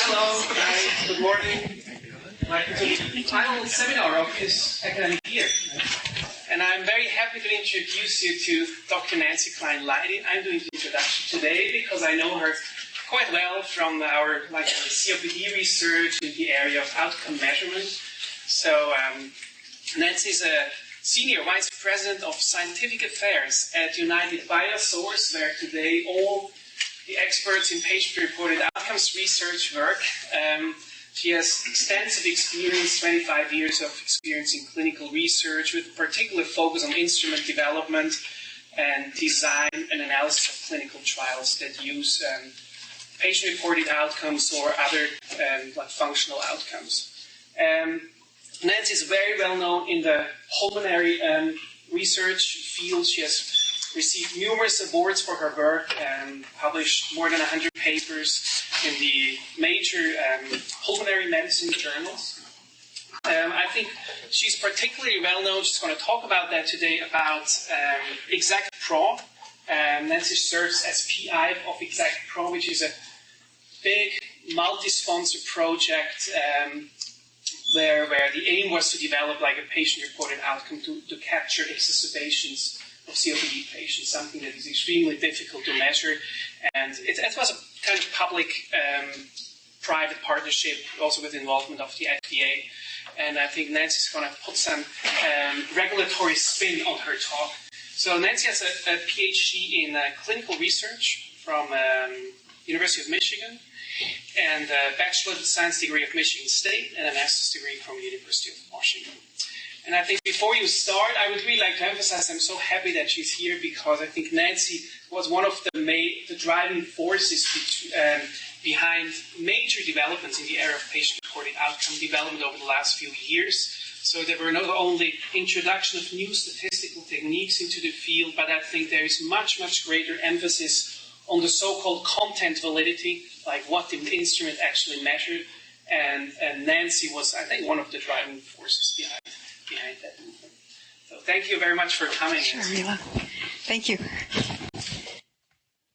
Hello, hi, good morning. Welcome to the final seminar of this academic year. And I'm very happy to introduce you to Dr. Nancy Kline Leidy. I'm doing the introduction today because I know her quite well from our COPD research in the area of outcome measurement. So Nancy is a Senior Vice President of Scientific Affairs at United Biosource, where today all the experts in patient-reported outcomes research work. She has extensive experience, 25 years of experience in clinical research, with a particular focus on instrument development and design and analysis of clinical trials that use patient-reported outcomes or other functional outcomes. Nancy is very well known in the pulmonary research field. She has received numerous awards for her work and published more than 100 papers in the major pulmonary medicine journals. I think she's particularly well known. She's going to talk about that today, about ExactPro. Nancy serves as PI of ExactPro, which is a big multi-sponsor project where the aim was to develop like a patient-reported outcome to capture exacerbations of COPD patients, something that is extremely difficult to measure. And it was a kind of public-private partnership, also with involvement of the FDA. And I think Nancy's going to put some regulatory spin on her talk. So Nancy has a PhD in clinical research from University of Michigan, and a Bachelor of Science degree of Michigan State, and a Master's degree from the University of Washington. And I think before you start, I would really like to emphasize I'm so happy that she's here, because I think Nancy was one of the driving forces behind major developments in the area of patient-reported outcome development over the last few years. So there were not only introduction of new statistical techniques into the field, but I think there is much, much greater emphasis on the so-called content validity, like what the instrument actually measured. And Nancy was, I think, one of the driving forces behind that movement. So thank you very much for coming. Sure, Mila. Thank you.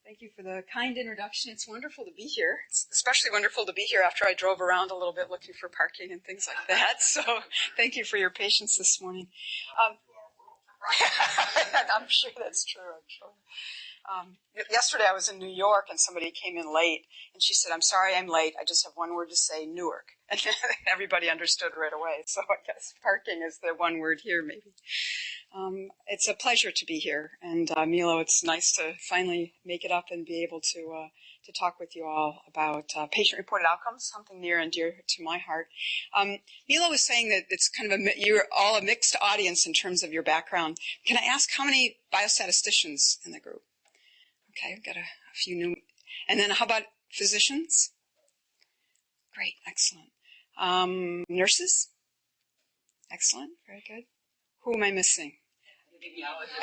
Thank you for the kind introduction. It's wonderful to be here. It's especially wonderful to be here after I drove around a little bit looking for parking and things like that. So thank you for your patience this morning. I'm sure that's true, I'm sure. Yesterday I was in New York and somebody came in late and she said, "I'm sorry I'm late. I just have one word to say, Newark." And everybody understood right away. So I guess parking is the one word here maybe. It's a pleasure to be here. And Milo, it's nice to finally make it up and be able to talk with you all about patient-reported outcomes, something near and dear to my heart. Milo was saying that it's kind of you're all a mixed audience in terms of your background. Can I ask how many biostatisticians in the group? Okay, I've got a few new. And then how about physicians? Great, excellent. Nurses? Excellent, very good. Who am I missing?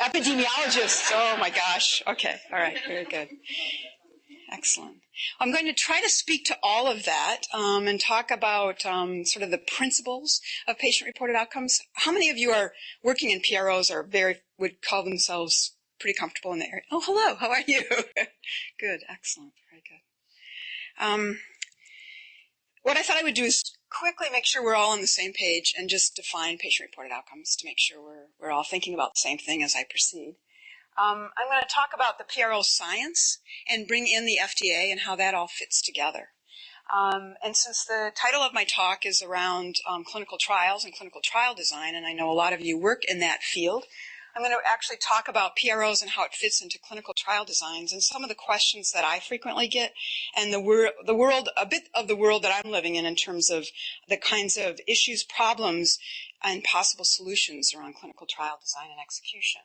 Epidemiologists. Oh my gosh. Okay, all right, very good. Excellent. I'm going to try to speak to all of that and talk about sort of the principles of patient-reported outcomes. How many of you are working in PROs or would call themselves pretty comfortable in the area? Oh, hello. How are you? Good. Excellent. Very good. What I thought I would do is quickly make sure we're all on the same page and just define patient-reported outcomes to make sure we're all thinking about the same thing as I proceed. I'm going to talk about the PRO science and bring in the FDA and how that all fits together. And since the title of my talk is around clinical trials and clinical trial design, and I know a lot of you work in that field, I'm going to actually talk about PROs and how it fits into clinical trial designs and some of the questions that I frequently get and a bit of the world that I'm living in terms of the kinds of issues, problems, and possible solutions around clinical trial design and execution.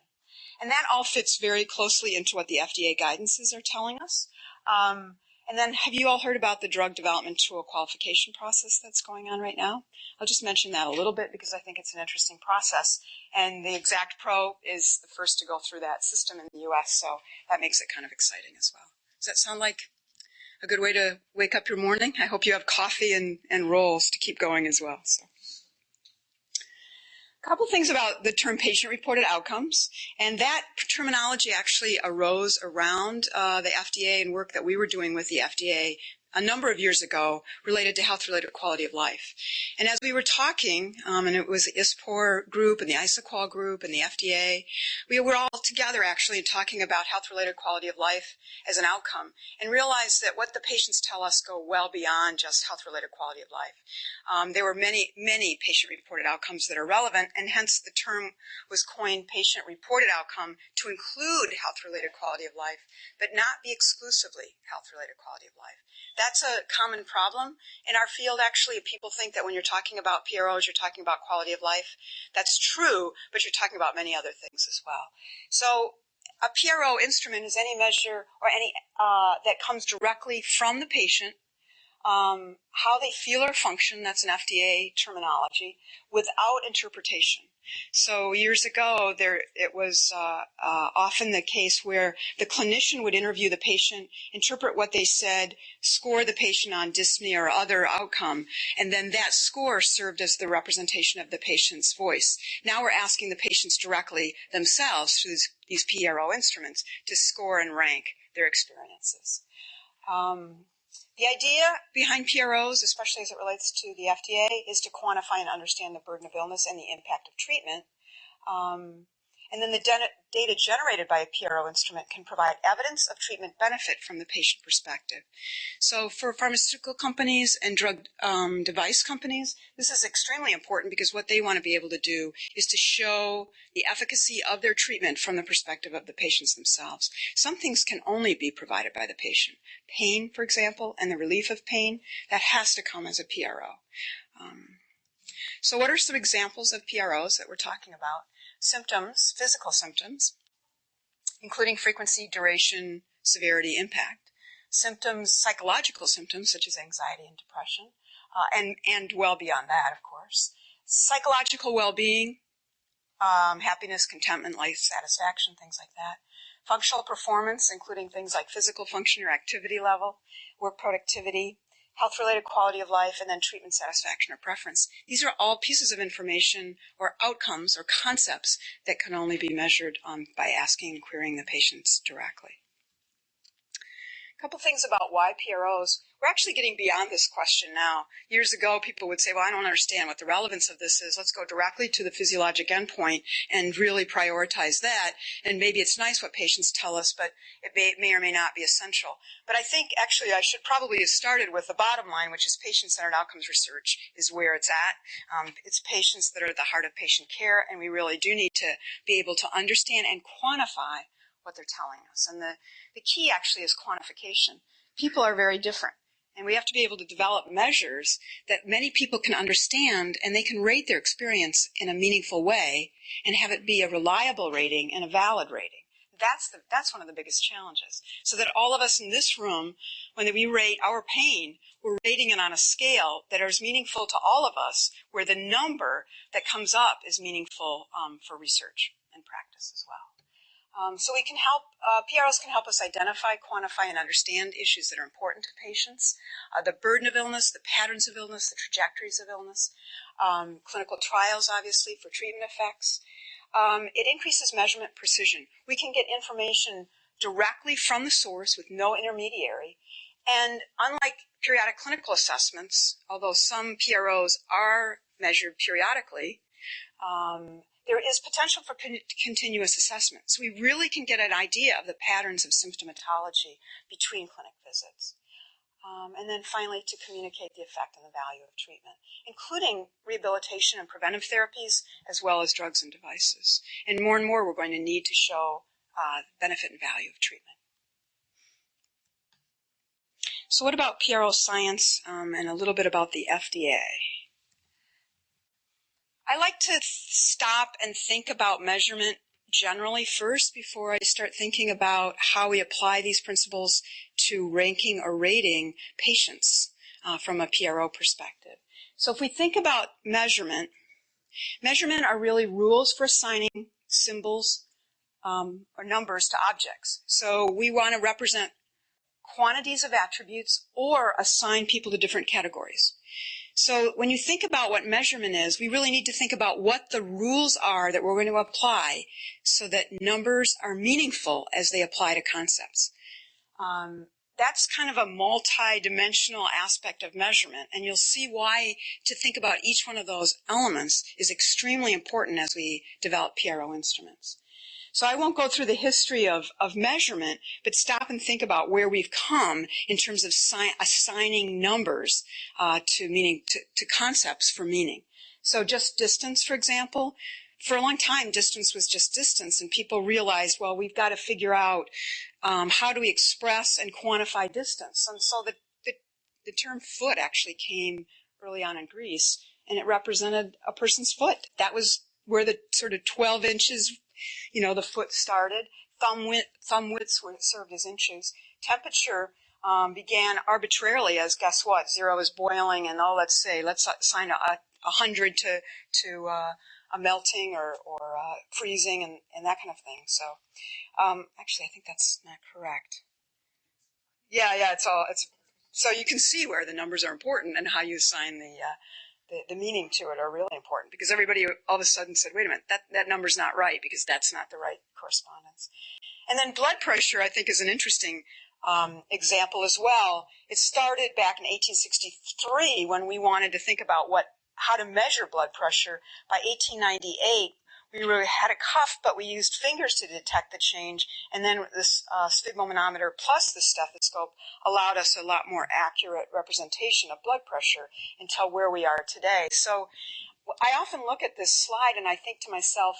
And that all fits very closely into what the FDA guidances are telling us. And then have you all heard about the drug development tool qualification process that's going on right now? I'll just mention that a little bit because I think it's an interesting process. And the ExactPro is the first to go through that system in the U.S., so that makes it kind of exciting as well. Does that sound like a good way to wake up your morning? I hope you have coffee and rolls to keep going as well. So. A couple things about the term patient-reported outcomes, and that terminology actually arose around the FDA and work that we were doing with the FDA a number of years ago related to health-related quality of life. And as we were talking, and it was the ISPOR group and the ISAQOL group and the FDA, we were all together actually talking about health-related quality of life as an outcome and realized that what the patients tell us go well beyond just health-related quality of life. There were many, many patient-reported outcomes that are relevant, and hence the term was coined patient-reported outcome to include health-related quality of life, but not be exclusively health-related quality of life. That's a common problem in our field, actually. People think that when you're talking about PROs, you're talking about quality of life. That's true, but you're talking about many other things as well. So a PRO instrument is any measure or any that comes directly from the patient, how they feel or function, that's an FDA terminology, without interpretation. So years ago, it was often the case where the clinician would interview the patient, interpret what they said, score the patient on dyspnea or other outcome, and then that score served as the representation of the patient's voice. Now we're asking the patients directly themselves through these PRO instruments to score and rank their experiences. The idea behind PROs, especially as it relates to the FDA, is to quantify and understand the burden of illness and the impact of treatment. And then the data generated by a PRO instrument can provide evidence of treatment benefit from the patient perspective. So for pharmaceutical companies and drug device companies, this is extremely important because what they want to be able to do is to show the efficacy of their treatment from the perspective of the patients themselves. Some things can only be provided by the patient. Pain, for example, and the relief of pain, that has to come as a PRO. So what are some examples of PROs that we're talking about? Symptoms, physical symptoms, including frequency, duration, severity, impact. Symptoms, psychological symptoms, such as anxiety and depression, and well beyond that, of course. Psychological well-being, happiness, contentment, life satisfaction, things like that. Functional performance, including things like physical function or activity level, work productivity, health-related quality of life, and then treatment satisfaction or preference. These are all pieces of information or outcomes or concepts that can only be measured by asking and querying the patients directly. A couple things about why PROs. We're actually getting beyond this question now. Years ago, people would say, well, I don't understand what the relevance of this is. Let's go directly to the physiologic endpoint and really prioritize that. And maybe it's nice what patients tell us, but it may or may not be essential. But I think actually I should probably have started with the bottom line, which is patient-centered outcomes research is where it's at. It's patients that are at the heart of patient care, and we really do need to be able to understand and quantify what they're telling us. And the key actually is quantification. People are very different, and we have to be able to develop measures that many people can understand, and they can rate their experience in a meaningful way and have it be a reliable rating and a valid rating. That's one of the biggest challenges. So that all of us in this room, when we rate our pain, we're rating it on a scale that is meaningful to all of us, where the number that comes up is meaningful for research and practice as well. So we can help, PROs can help us identify, quantify, and understand issues that are important to patients, the burden of illness, the patterns of illness, the trajectories of illness, clinical trials, obviously, for treatment effects. It increases measurement precision. We can get information directly from the source with no intermediary. And unlike periodic clinical assessments, although some PROs are measured periodically, there is potential for continuous assessment. So we really can get an idea of the patterns of symptomatology between clinic visits. And then finally, to communicate the effect and the value of treatment, including rehabilitation and preventive therapies, as well as drugs and devices. And more we're going to need to show benefit and value of treatment. So what about PRO science and a little bit about the FDA? I like to stop and think about measurement generally first before I start thinking about how we apply these principles to ranking or rating patients from a PRO perspective. So if we think about measurement are really rules for assigning symbols or numbers to objects. So we want to represent quantities of attributes or assign people to different categories. So when you think about what measurement is, we really need to think about what the rules are that we're going to apply so that numbers are meaningful as they apply to concepts. that's kind of a multi-dimensional aspect of measurement, and you'll see why to think about each one of those elements is extremely important as we develop PRO instruments. So I won't go through the history of measurement, but stop and think about where we've come in terms of assigning numbers to concepts for meaning. So just distance, for example. For a long time, distance was just distance, and people realized, well, we've got to figure out how do we express and quantify distance. And so the term foot actually came early on in Greece, and it represented a person's foot. That was where the sort of 12 inches, the foot started. Thumb widths were served as inches. Temperature began arbitrarily as, guess what, 0 is boiling, and let's assign 100 to a melting or freezing and that kind of thing. So actually, I think that's not correct. Yeah, it's so you can see where the numbers are important and how you assign the meaning to it are really important, because everybody all of a sudden said, wait a minute, that number's not right because that's not the right correspondence. And then blood pressure, I think, is an interesting example as well. It started back in 1863 when we wanted to think about how to measure blood pressure. By 1898, we had a cuff, but we used fingers to detect the change, and then this sphygmomanometer plus the stethoscope allowed us a lot more accurate representation of blood pressure until where we are today. So I often look at this slide and I think to myself,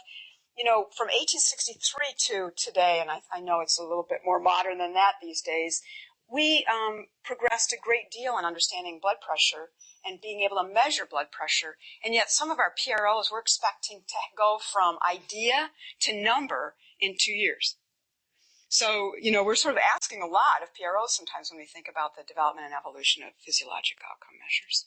from 1863 to today, and I know it's a little bit more modern than that these days, we progressed a great deal in understanding blood pressure and being able to measure blood pressure, and yet some of our PROs we're expecting to go from idea to number in 2 years. So, we're sort of asking a lot of PROs sometimes when we think about the development and evolution of physiologic outcome measures.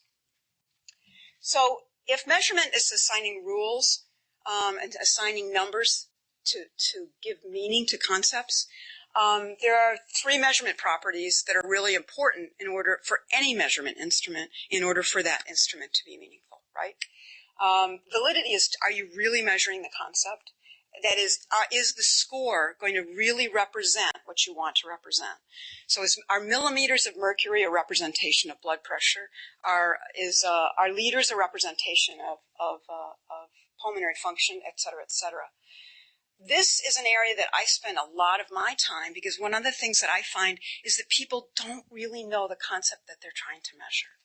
So, if measurement is assigning rules and assigning numbers to give meaning to concepts, there are 3 measurement properties that are really important in order for any measurement instrument in order for that instrument to be meaningful, right? Validity is, are you really measuring the concept? That is the score going to really represent what you want to represent? So are millimeters of mercury a representation of blood pressure? Are liters a representation of pulmonary function, et cetera, et cetera? This is an area that I spend a lot of my time, because one of the things that I find is that people don't really know the concept that they're trying to measure.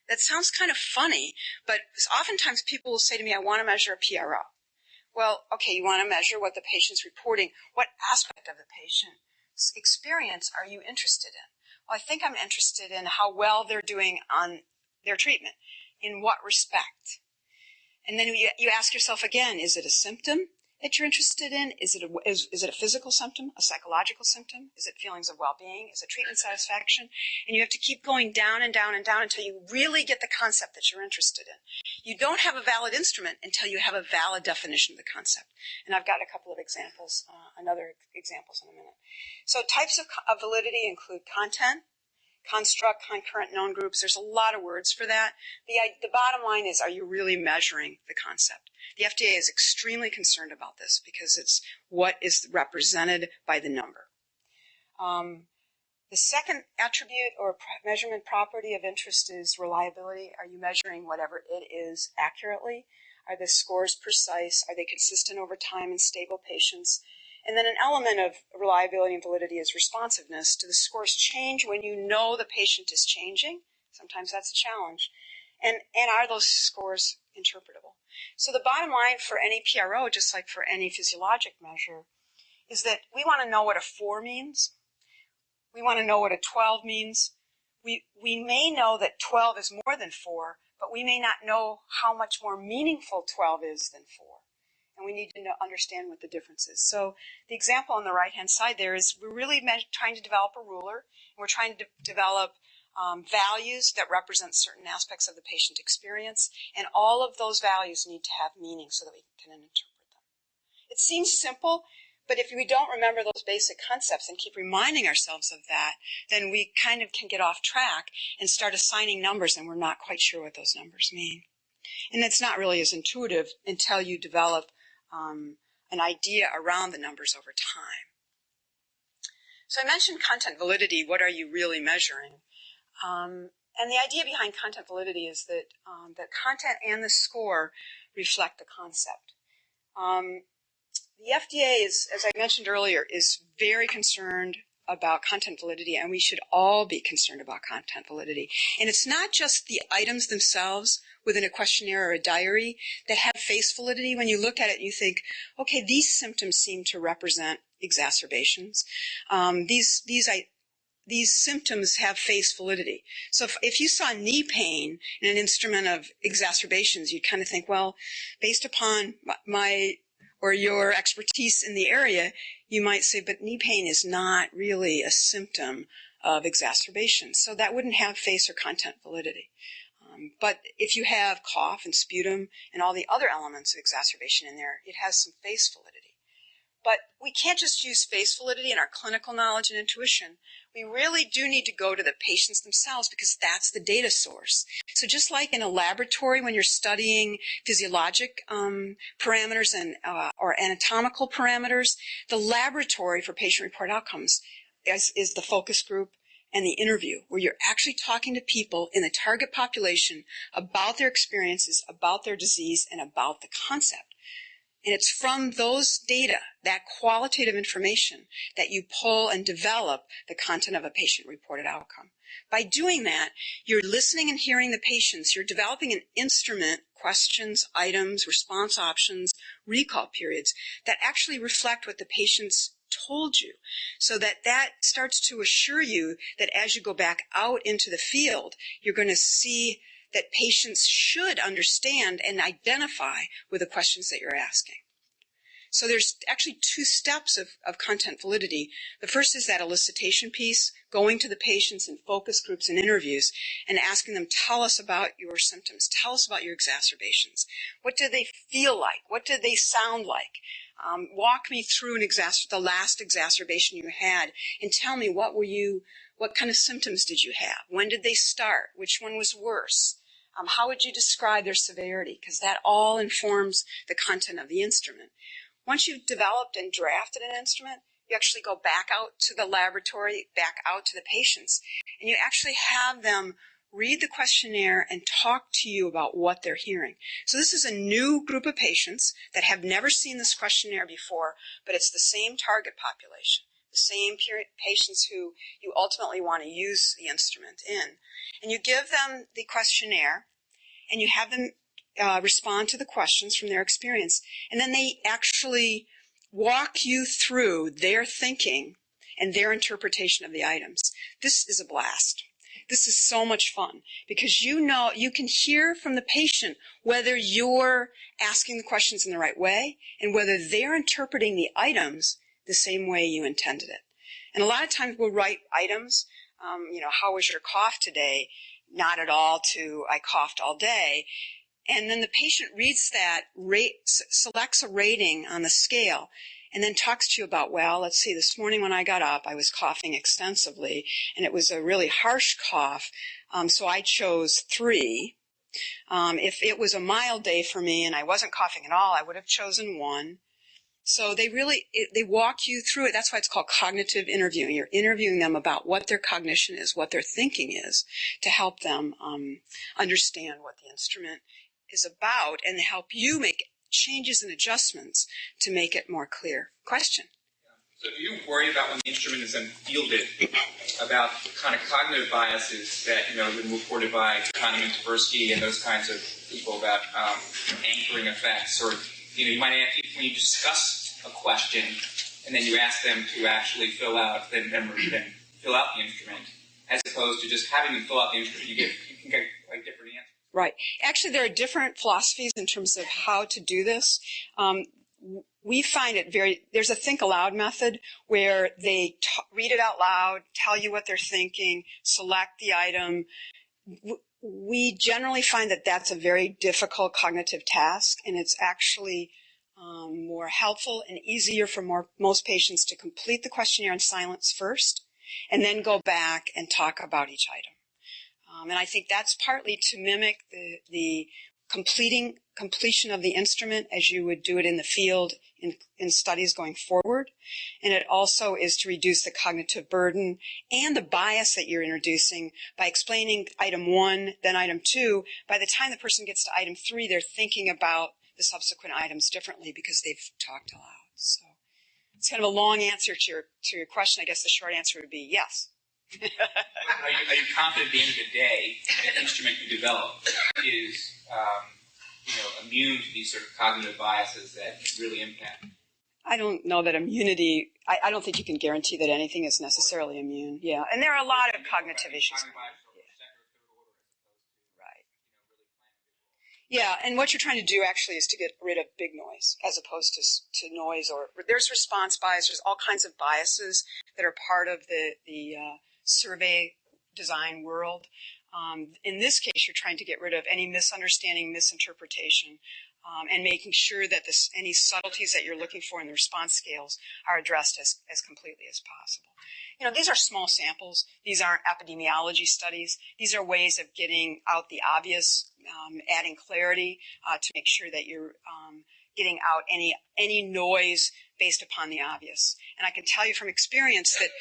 That sounds kind of funny, but oftentimes people will say to me, I want to measure a PRO. Well, okay, you want to measure what the patient's reporting. What aspect of the patient's experience are you interested in? Well, I think I'm interested in how well they're doing on their treatment. In what respect? And then you ask yourself again, is it a symptom that you're interested in? Is it a physical symptom, a psychological symptom? Is it feelings of well-being? Is it treatment satisfaction? And you have to keep going down and down and down until you really get the concept that you're interested in. You don't have a valid instrument until you have a valid definition of the concept. And I've got a couple of examples, another examples in a minute. So types of validity include content, construct, concurrent, known groups. There's a lot of words for that. The bottom line is, are you really measuring the concept? The FDA is extremely concerned about this because it's what is represented by the number. The second attribute or measurement property of interest is reliability. Are you measuring whatever it is accurately? Are the scores precise? Are they consistent over time in stable patients? And then an element of reliability and validity is responsiveness. Do the scores change when you know the patient is changing? Sometimes that's a challenge. And are those scores interpretable? So the bottom line for any PRO, just like for any physiologic measure, is that we want to know what a 4 means. We want to know what a 12 means. We may know that 12 is more than 4, but we may not know how much more meaningful 12 is than 4. And we need to understand what the difference is. So the example on the right-hand side there is we're really trying to develop a ruler. And we're trying to develop values that represent certain aspects of the patient experience. And all of those values need to have meaning so that we can interpret them. It seems simple, but if we don't remember those basic concepts and keep reminding ourselves of that, then we kind of can get off track and start assigning numbers, and we're not quite sure what those numbers mean. And it's not really as intuitive until you develop an idea around the numbers over time. So I mentioned content validity. What are you really measuring? And the idea behind content validity is that the content and the score reflect the concept. The FDA is, as I mentioned earlier, is very concerned about content validity, and we should all be concerned about content validity. And it's not just the items themselves within a questionnaire or a diary that have face validity. When you look at it, you think, okay, these symptoms seem to represent exacerbations. These symptoms have face validity. So if you saw knee pain in an instrument of exacerbations, you'd kind of think, well, based upon your expertise in the area, you might say, but knee pain is not really a symptom of exacerbation. So that wouldn't have face or content validity. But if you have cough and sputum and all the other elements of exacerbation in there, it has some face validity. But we can't just use face validity in our clinical knowledge and intuition. We really do need to go to the patients themselves because that's the data source. So just like in a laboratory when you're studying physiologic parameters and or anatomical parameters, the laboratory for patient-reported outcomes is the focus group and the interview, where you're actually talking to people in the target population about their experiences, about their disease, and about the concept. And it's from those data, that qualitative information, that you pull and develop the content of a patient-reported outcome. By doing that, you're listening and hearing the patients. You're developing an instrument, questions, items, response options, recall periods, that actually reflect what the patients told you, so that starts to assure you that as you go back out into the field, you're going to see that patients should understand and identify with the questions that you're asking. So there's actually two steps of content validity. The first is that elicitation piece, going to the patients in focus groups and interviews and asking them, tell us about your symptoms, tell us about your exacerbations. What do they feel like? What do they sound like? Walk me through the last exacerbation you had and tell me what kind of symptoms did you have? When did they start? Which one was worse? How would you describe their severity? Because that all informs the content of the instrument. Once you've developed and drafted an instrument, you actually go back out to the laboratory, back out to the patients, and you actually have them read the questionnaire and talk to you about what they're hearing. So this is a new group of patients that have never seen this questionnaire before, but it's the same target population, the same patients who you ultimately want to use the instrument in. And you give them the questionnaire, and you have them respond to the questions from their experience. And then they actually walk you through their thinking and their interpretation of the items. This is a blast. This is so much fun because you can hear from the patient whether you're asking the questions in the right way and whether they're interpreting the items the same way you intended it. And a lot of times we'll write items, how was your cough today? Not at all to I coughed all day. And then the patient reads that, selects a rating on the scale, and then talks to you about, well, let's see, this morning when I got up, I was coughing extensively, and it was a really harsh cough, so I chose 3. If it was a mild day for me and I wasn't coughing at all, I would have chosen 1. So they walk you through it. That's why it's called cognitive interviewing. You're interviewing them about what their cognition is, what their thinking is, to help them understand what the instrument is about and help you make changes and adjustments to make it more clear. Question? So do you worry about when the instrument is then fielded about kind of cognitive biases that, have been reported by Kahneman, Tversky, and those kinds of people about anchoring effects? Or, you might ask when you discuss a question and then you ask them to actually fill out the instrument, as opposed to just having them fill out the instrument, you can get like different answers. Right. Actually, there are different philosophies in terms of how to do this. We find it there's a think aloud method where they read it out loud, tell you what they're thinking, select the item. We generally find that that's a very difficult cognitive task, and it's actually more helpful and easier for most patients to complete the questionnaire in silence first, and then go back and talk about each item. And I think that's partly to mimic the completion of the instrument as you would do it in the field in studies going forward. And it also is to reduce the cognitive burden and the bias that you're introducing by explaining item 1, then item 2. By the time the person gets to item 3, they're thinking about the subsequent items differently because they've talked aloud. So it's kind of a long answer to your question. I guess the short answer would be yes. Are you confident at the end of the day the instrument you develop is immune to these sort of cognitive biases that really impact? I don't know that immunity, I don't think you can guarantee that anything is necessarily immune. Yeah, and there are a lot of cognitive issues. Right. Yeah, and what you're trying to do actually is to get rid of big noise as opposed to noise. Or there's response bias. There's all kinds of biases that are part of the survey design world. In this case, you're trying to get rid of any misunderstanding, misinterpretation, and making sure that any subtleties that you're looking for in the response scales are addressed as completely as possible. These are small samples. These aren't epidemiology studies. These are ways of getting out the obvious, adding clarity to make sure that you're getting out any noise based upon the obvious. And I can tell you from experience that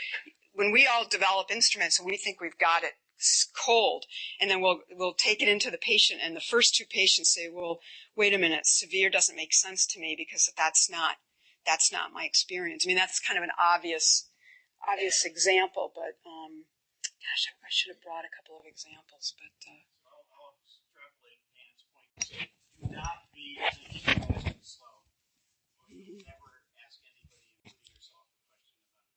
when we all develop instruments and we think we've got it cold, and then we'll take it into the patient, and the first 2 patients say, well, wait a minute, severe doesn't make sense to me because that's not my experience. I mean, that's kind of an obvious example, but gosh, I should have brought a couple of examples, but I'll extrapolate Dan's point and say, do not be too slow. Or never ask anybody, including yourself, a question about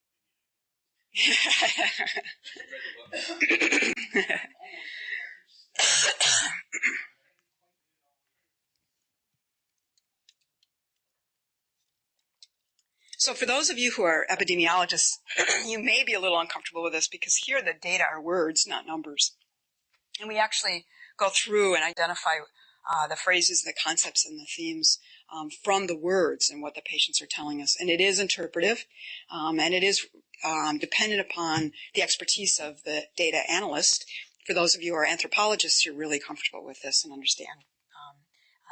So for those of you who are epidemiologists, you may be a little uncomfortable with this because here the data are words, not numbers. And we actually go through and identify the phrases, the concepts, and the themes from the words and what the patients are telling us. And it is interpretive, and it is dependent upon the expertise of the data analyst. For those of you who are anthropologists, you're really comfortable with this and understand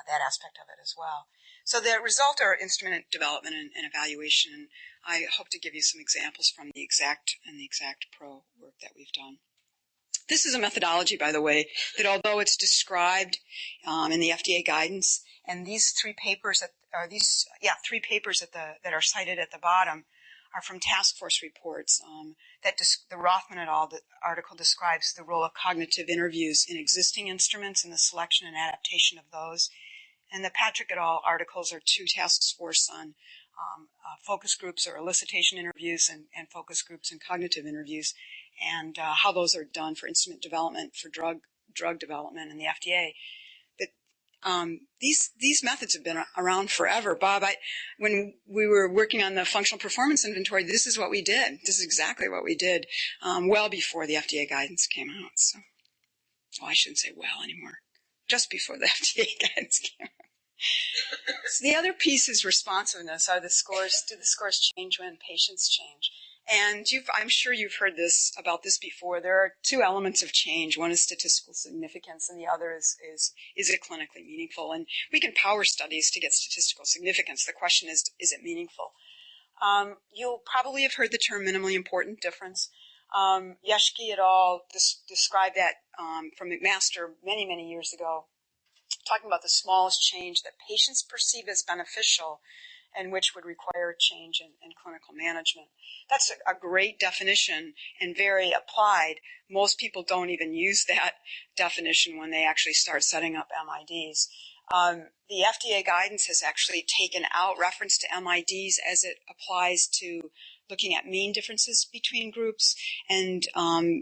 that aspect of it as well. So the result are instrument development and evaluation. And I hope to give you some examples from the exact Pro work that we've done. This is a methodology, by the way, that although it's described in the FDA guidance, and these 3 papers that are cited at the bottom are from task force reports. The Rothman et al. Article describes the role of cognitive interviews in existing instruments and the selection and adaptation of those. And the Patrick et al. Articles are 2 task force on focus groups or elicitation interviews and focus groups and cognitive interviews, and how those are done for instrument development, for drug development in the FDA. But these methods have been around forever. Bob, when we were working on the functional performance inventory, this is what we did. This is exactly what we did well before the FDA guidance came out. So, I shouldn't say well anymore. Just before the FDA guidance came out. So the other piece is responsiveness. Are the scores? Do the scores change when patients change? And I'm sure you've heard about this before. There are 2 elements of change. One is statistical significance, and the other is it clinically meaningful? And we can power studies to get statistical significance. The question is it meaningful? You'll probably have heard the term minimally important difference. Yeshke et al. Described that from McMaster many, many years ago, talking about the smallest change that patients perceive as beneficial and which would require change in clinical management. That's a great definition and very applied. Most people don't even use that definition when they actually start setting up MIDs. The FDA guidance has actually taken out reference to MIDs as it applies to looking at mean differences between groups, and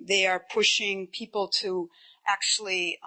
they are pushing people to actually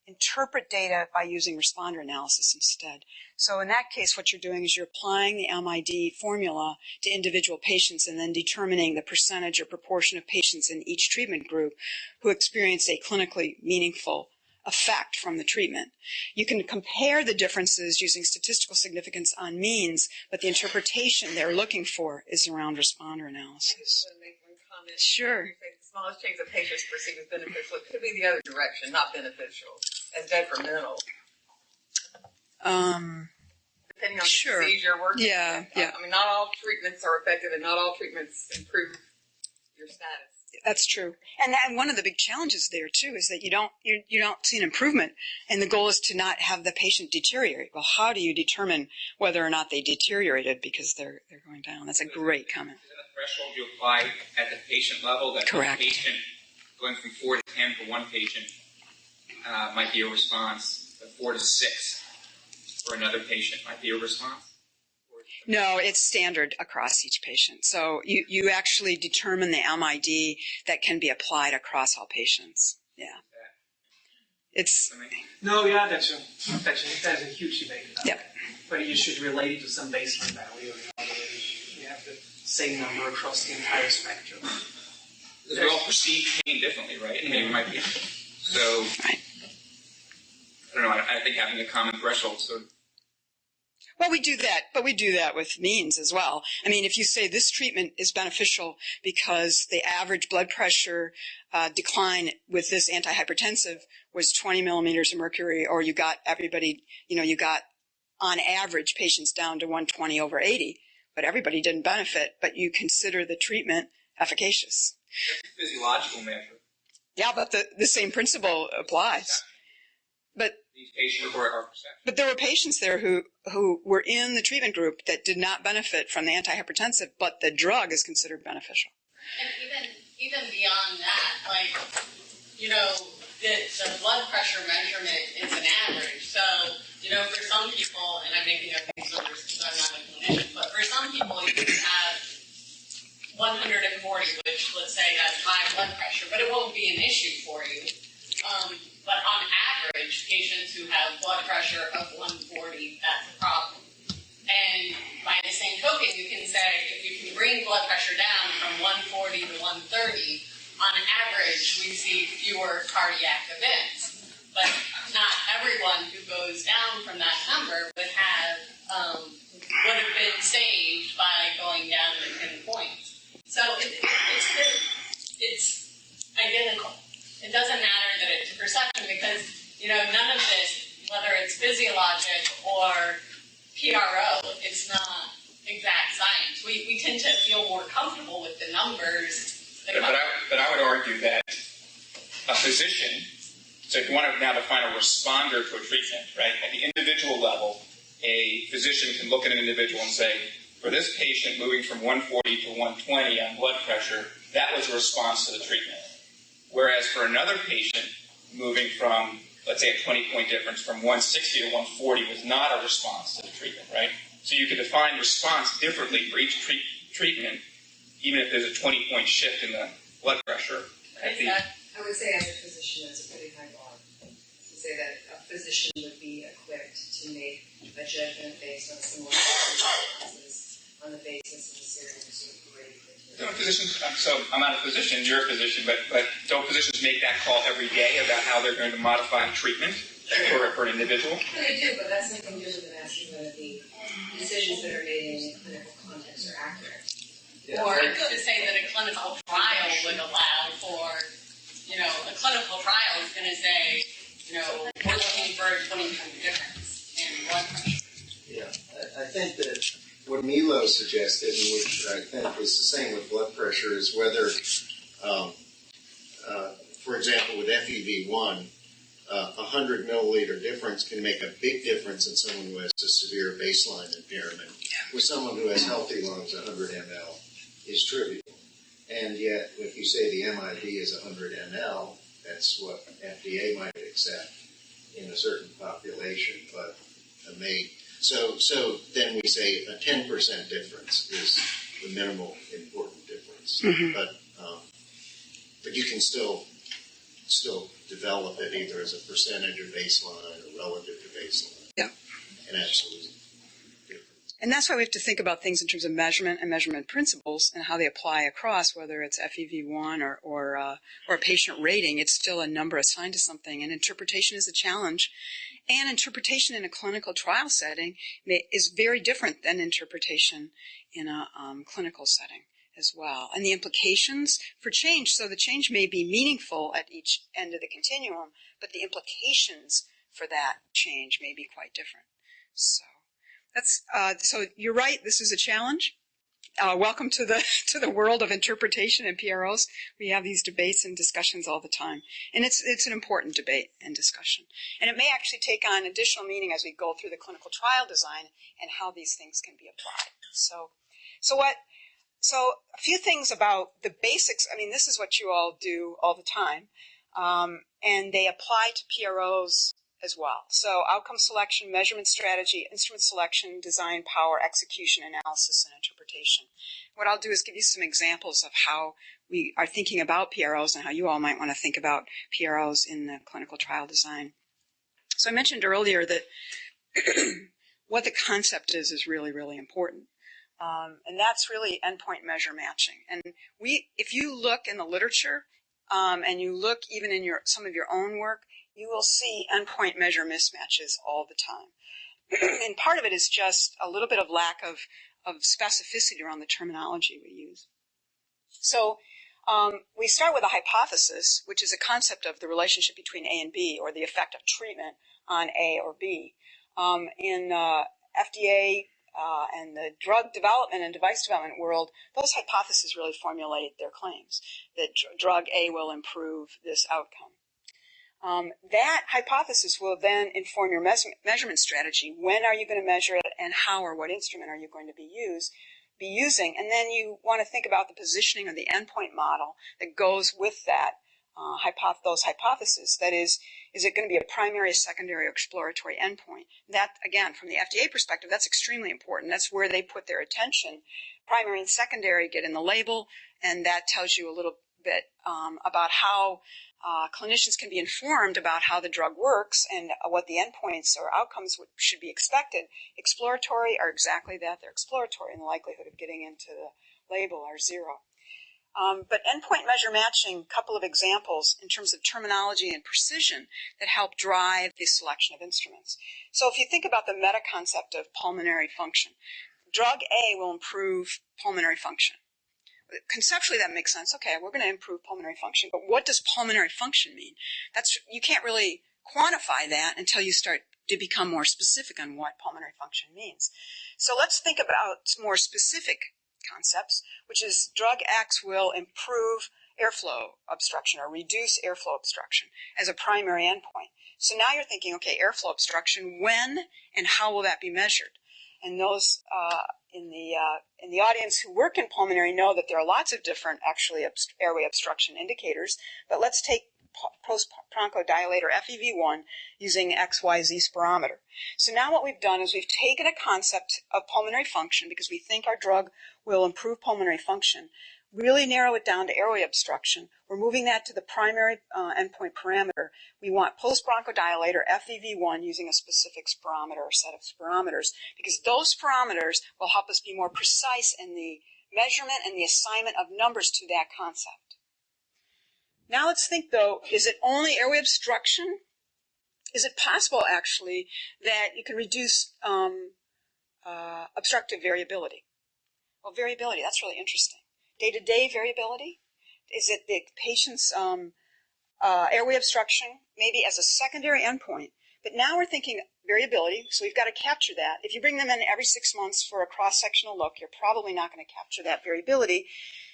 interpret data by using responder analysis instead. So in that case, what you're doing is you're applying the MID formula to individual patients and then determining the percentage or proportion of patients in each treatment group who experienced a clinically meaningful effect from the treatment. You can compare the differences using statistical significance on means, but the interpretation they're looking for is around responder analysis. I just want to make one comment. Sure. You say the smallest change that patients perceive as beneficial. It could be the other direction, not beneficial, as detrimental. Depending on Sure. the disease you're working Yeah, with. yeah. I mean, not all treatments are effective and not all treatments improve your status. That's true. And one of the big challenges there too is that you don't see an improvement, and the goal is to not have the patient deteriorate. Well, how do you determine whether or not they deteriorated because they're going down? That's a great comment. Is that a threshold you apply at the patient level? That Correct. The patient going from 4 to 10 for one patient might be a response, but 4 to 6 for another patient might be a response? No, it's standard across each patient. So you actually determine the MID that can be applied across all patients. Yeah. It's, No, yeah, that's a huge debate about yeah. that. But you should relate it to some baseline value. In other words, you have the same number across the entire spectrum. Because we all perceive pain differently, right? I mean, it might be. So, Right. I don't know, I think having a common threshold, so Well, we do that, but we do that with means as well. I mean, if you say this treatment is beneficial because the average blood pressure decline with this antihypertensive was 20 millimeters of mercury, or you got everybody, you got on average patients down to 120 over 80, but everybody didn't benefit, but you consider the treatment efficacious. that's a physiological measure. Yeah, but the same principle applies. But These patients are perception. But there were patients there who were in the treatment group that did not benefit from the antihypertensive, but the drug is considered beneficial. And even beyond that, like, the blood pressure measurement is an average. So, for some people, and I'm making up these numbers because I'm not a clinician, but for some people you can have 140, which let's say that's high blood pressure, but it won't be an issue for you. But on average, patients who have blood pressure of 140, that's a problem. And by the same token, you can say if you can bring blood pressure down from 140 to 130, on average, we see fewer cardiac events. But not everyone who goes down from that number would have been saved by going down to 10 points. So it's identical. It doesn't matter that it's a perception because, none of this, whether it's physiologic or PRO, it's not exact science. We tend to feel more comfortable with the numbers. But I would argue that a physician, so if you want to now define a responder to a treatment, right, at the individual level, a physician can look at an individual and say, for this patient moving from 140 to 120 on blood pressure, that was a response to the treatment. Whereas for another patient, moving from, let's say, a 20-point difference from 160 to 140 was not a response to the treatment, right? So you could define response differently for each treatment, even if there's a 20-point shift in the blood pressure. I would say as a physician, that's a pretty high bar. To say that a physician would be equipped to make a judgment based on similar circumstances on the basis of a series of grading criteria. Physicians, so I'm not a physician, you're a physician, but don't physicians make that call every day about how they're going to modify treatment for an individual? Well, they do, but that's nothing different than asking whether the decisions that are made in a clinical context are accurate. Yeah. Or to say that a clinical trial would allow for, a clinical trial is going to say, we're looking for a 20-point difference in blood pressure. Yeah, I think that what Milo suggested, and which I think is the same with blood pressure, is whether, for example, with FEV1, 100 milliliter difference can make a big difference in someone who has a severe baseline impairment. With someone who has healthy lungs, 100 ml is trivial. And yet, if you say the MID is 100 ml, that's what FDA might accept in a certain population, but so then we say a 10% difference is the minimal important difference. Mm-hmm. But you can still develop it either as a percentage of baseline or relative to baseline. Yeah. An absolute difference. And that's why we have to think about things in terms of measurement and measurement principles and how they apply across, whether it's FEV1 or a patient rating. It's still a number assigned to something, and interpretation is a challenge. And interpretation in a clinical trial setting is very different than interpretation in a clinical setting as well. And the implications for change, so the change may be meaningful at each end of the continuum, but the implications for that change may be quite different. So that's so you're right. This is a challenge. Welcome to the world of interpretation and PROs. We have these debates and discussions all the time, and it's an important debate and discussion. And it may actually take on additional meaning as we go through the clinical trial design and how these things can be applied. So a few things about the basics. I mean, this is what you all do all the time, and they apply to PROs as well. So outcome selection, measurement strategy, instrument selection, design, power, execution, analysis, and interpretation. What I'll do is give you some examples of how we are thinking about PROs and how you all might want to think about PROs in the clinical trial design. So I mentioned earlier that what the concept is really, really important. And that's really endpoint measure matching. And if you look in the literature, and you look even in some of your own work, you will see endpoint measure mismatches all the time. And part of it is just a little bit of lack of specificity around the terminology we use. So we start with a hypothesis, which is a concept of the relationship between A and B, or the effect of treatment on A or B. In FDA and the drug development and device development world, those hypotheses really formulate their claims that drug A will improve this outcome. That hypothesis will then inform your measurement strategy. When are you going to measure it, and how or what instrument are you going to be using? And then you want to think about the positioning of the endpoint model that goes with that those hypotheses. That is it going to be a primary, secondary, or exploratory endpoint? That, again, from the FDA perspective, that's extremely important. That's where they put their attention. Primary and secondary get in the label, and that tells you a little bit about how clinicians can be informed about how the drug works and what the endpoints or outcomes should be expected. Exploratory are exactly that. They're exploratory, and the likelihood of getting into the label are zero. But endpoint measure matching, a couple of examples in terms of terminology and precision that help drive the selection of instruments. So if you think about the meta concept of pulmonary function, drug A will improve pulmonary function. Conceptually, that makes sense. Okay, we're going to improve pulmonary function, but what does pulmonary function mean? You can't really quantify that until you start to become more specific on what pulmonary function means. So let's think about more specific concepts, which is drug X will improve airflow obstruction or reduce airflow obstruction as a primary endpoint. So now you're thinking, okay, airflow obstruction, when and how will that be measured? And those in the audience who work in pulmonary know that there are lots of different airway obstruction indicators, but let's take post-bronchodilator FEV1 using XYZ spirometer. So now what we've done is we've taken a concept of pulmonary function because we think our drug will improve pulmonary function, really narrow it down to airway obstruction. We're moving that to the primary endpoint parameter. We want post-bronchodilator FEV1 using a specific spirometer or set of spirometers because those spirometers will help us be more precise in the measurement and the assignment of numbers to that concept. Now let's think, though, is it only airway obstruction? Is it possible, actually, that you can reduce obstructive variability? Well, variability, that's really interesting. Day-to-day variability? Is it the patient's airway obstruction, maybe as a secondary endpoint? But now we're thinking variability, so we've got to capture that. If you bring them in every 6 months for a cross-sectional look, you're probably not going to capture that variability.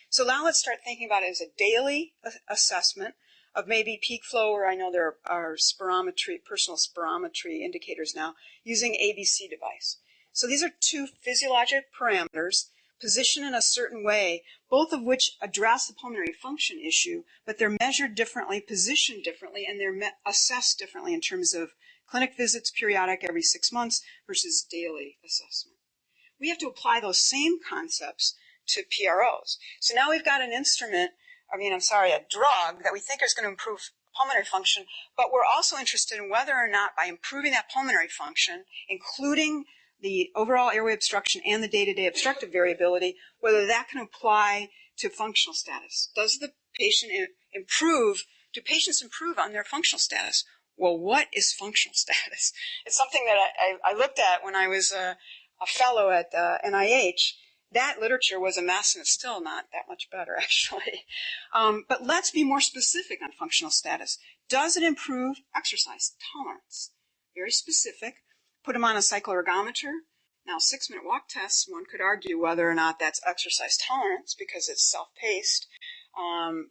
So now let's start thinking about it as a daily assessment of maybe peak flow, or I know there are spirometry, personal spirometry indicators now, using ABC device. So these are two physiologic parameters positioned in a certain way, both of which address the pulmonary function issue, but they're measured differently, positioned differently, and they're assessed differently in terms of clinic visits, periodic every 6 months versus daily assessment. We have to apply those same concepts to PROs. So now we've got a drug that we think is going to improve pulmonary function, but we're also interested in whether or not by improving that pulmonary function, including the overall airway obstruction and the day-to-day obstructive variability, whether that can apply to functional status. Does the patient improve? Do patients improve on their functional status? Well, what is functional status? It's something that I looked at when I was a fellow at NIH. That literature was a mess, and it's still not that much better, actually. But let's be more specific on functional status. Does it improve exercise tolerance? Very specific. put them on a cycloergometer. Now, 6-minute walk tests, one could argue whether or not that's exercise tolerance because it's self-paced.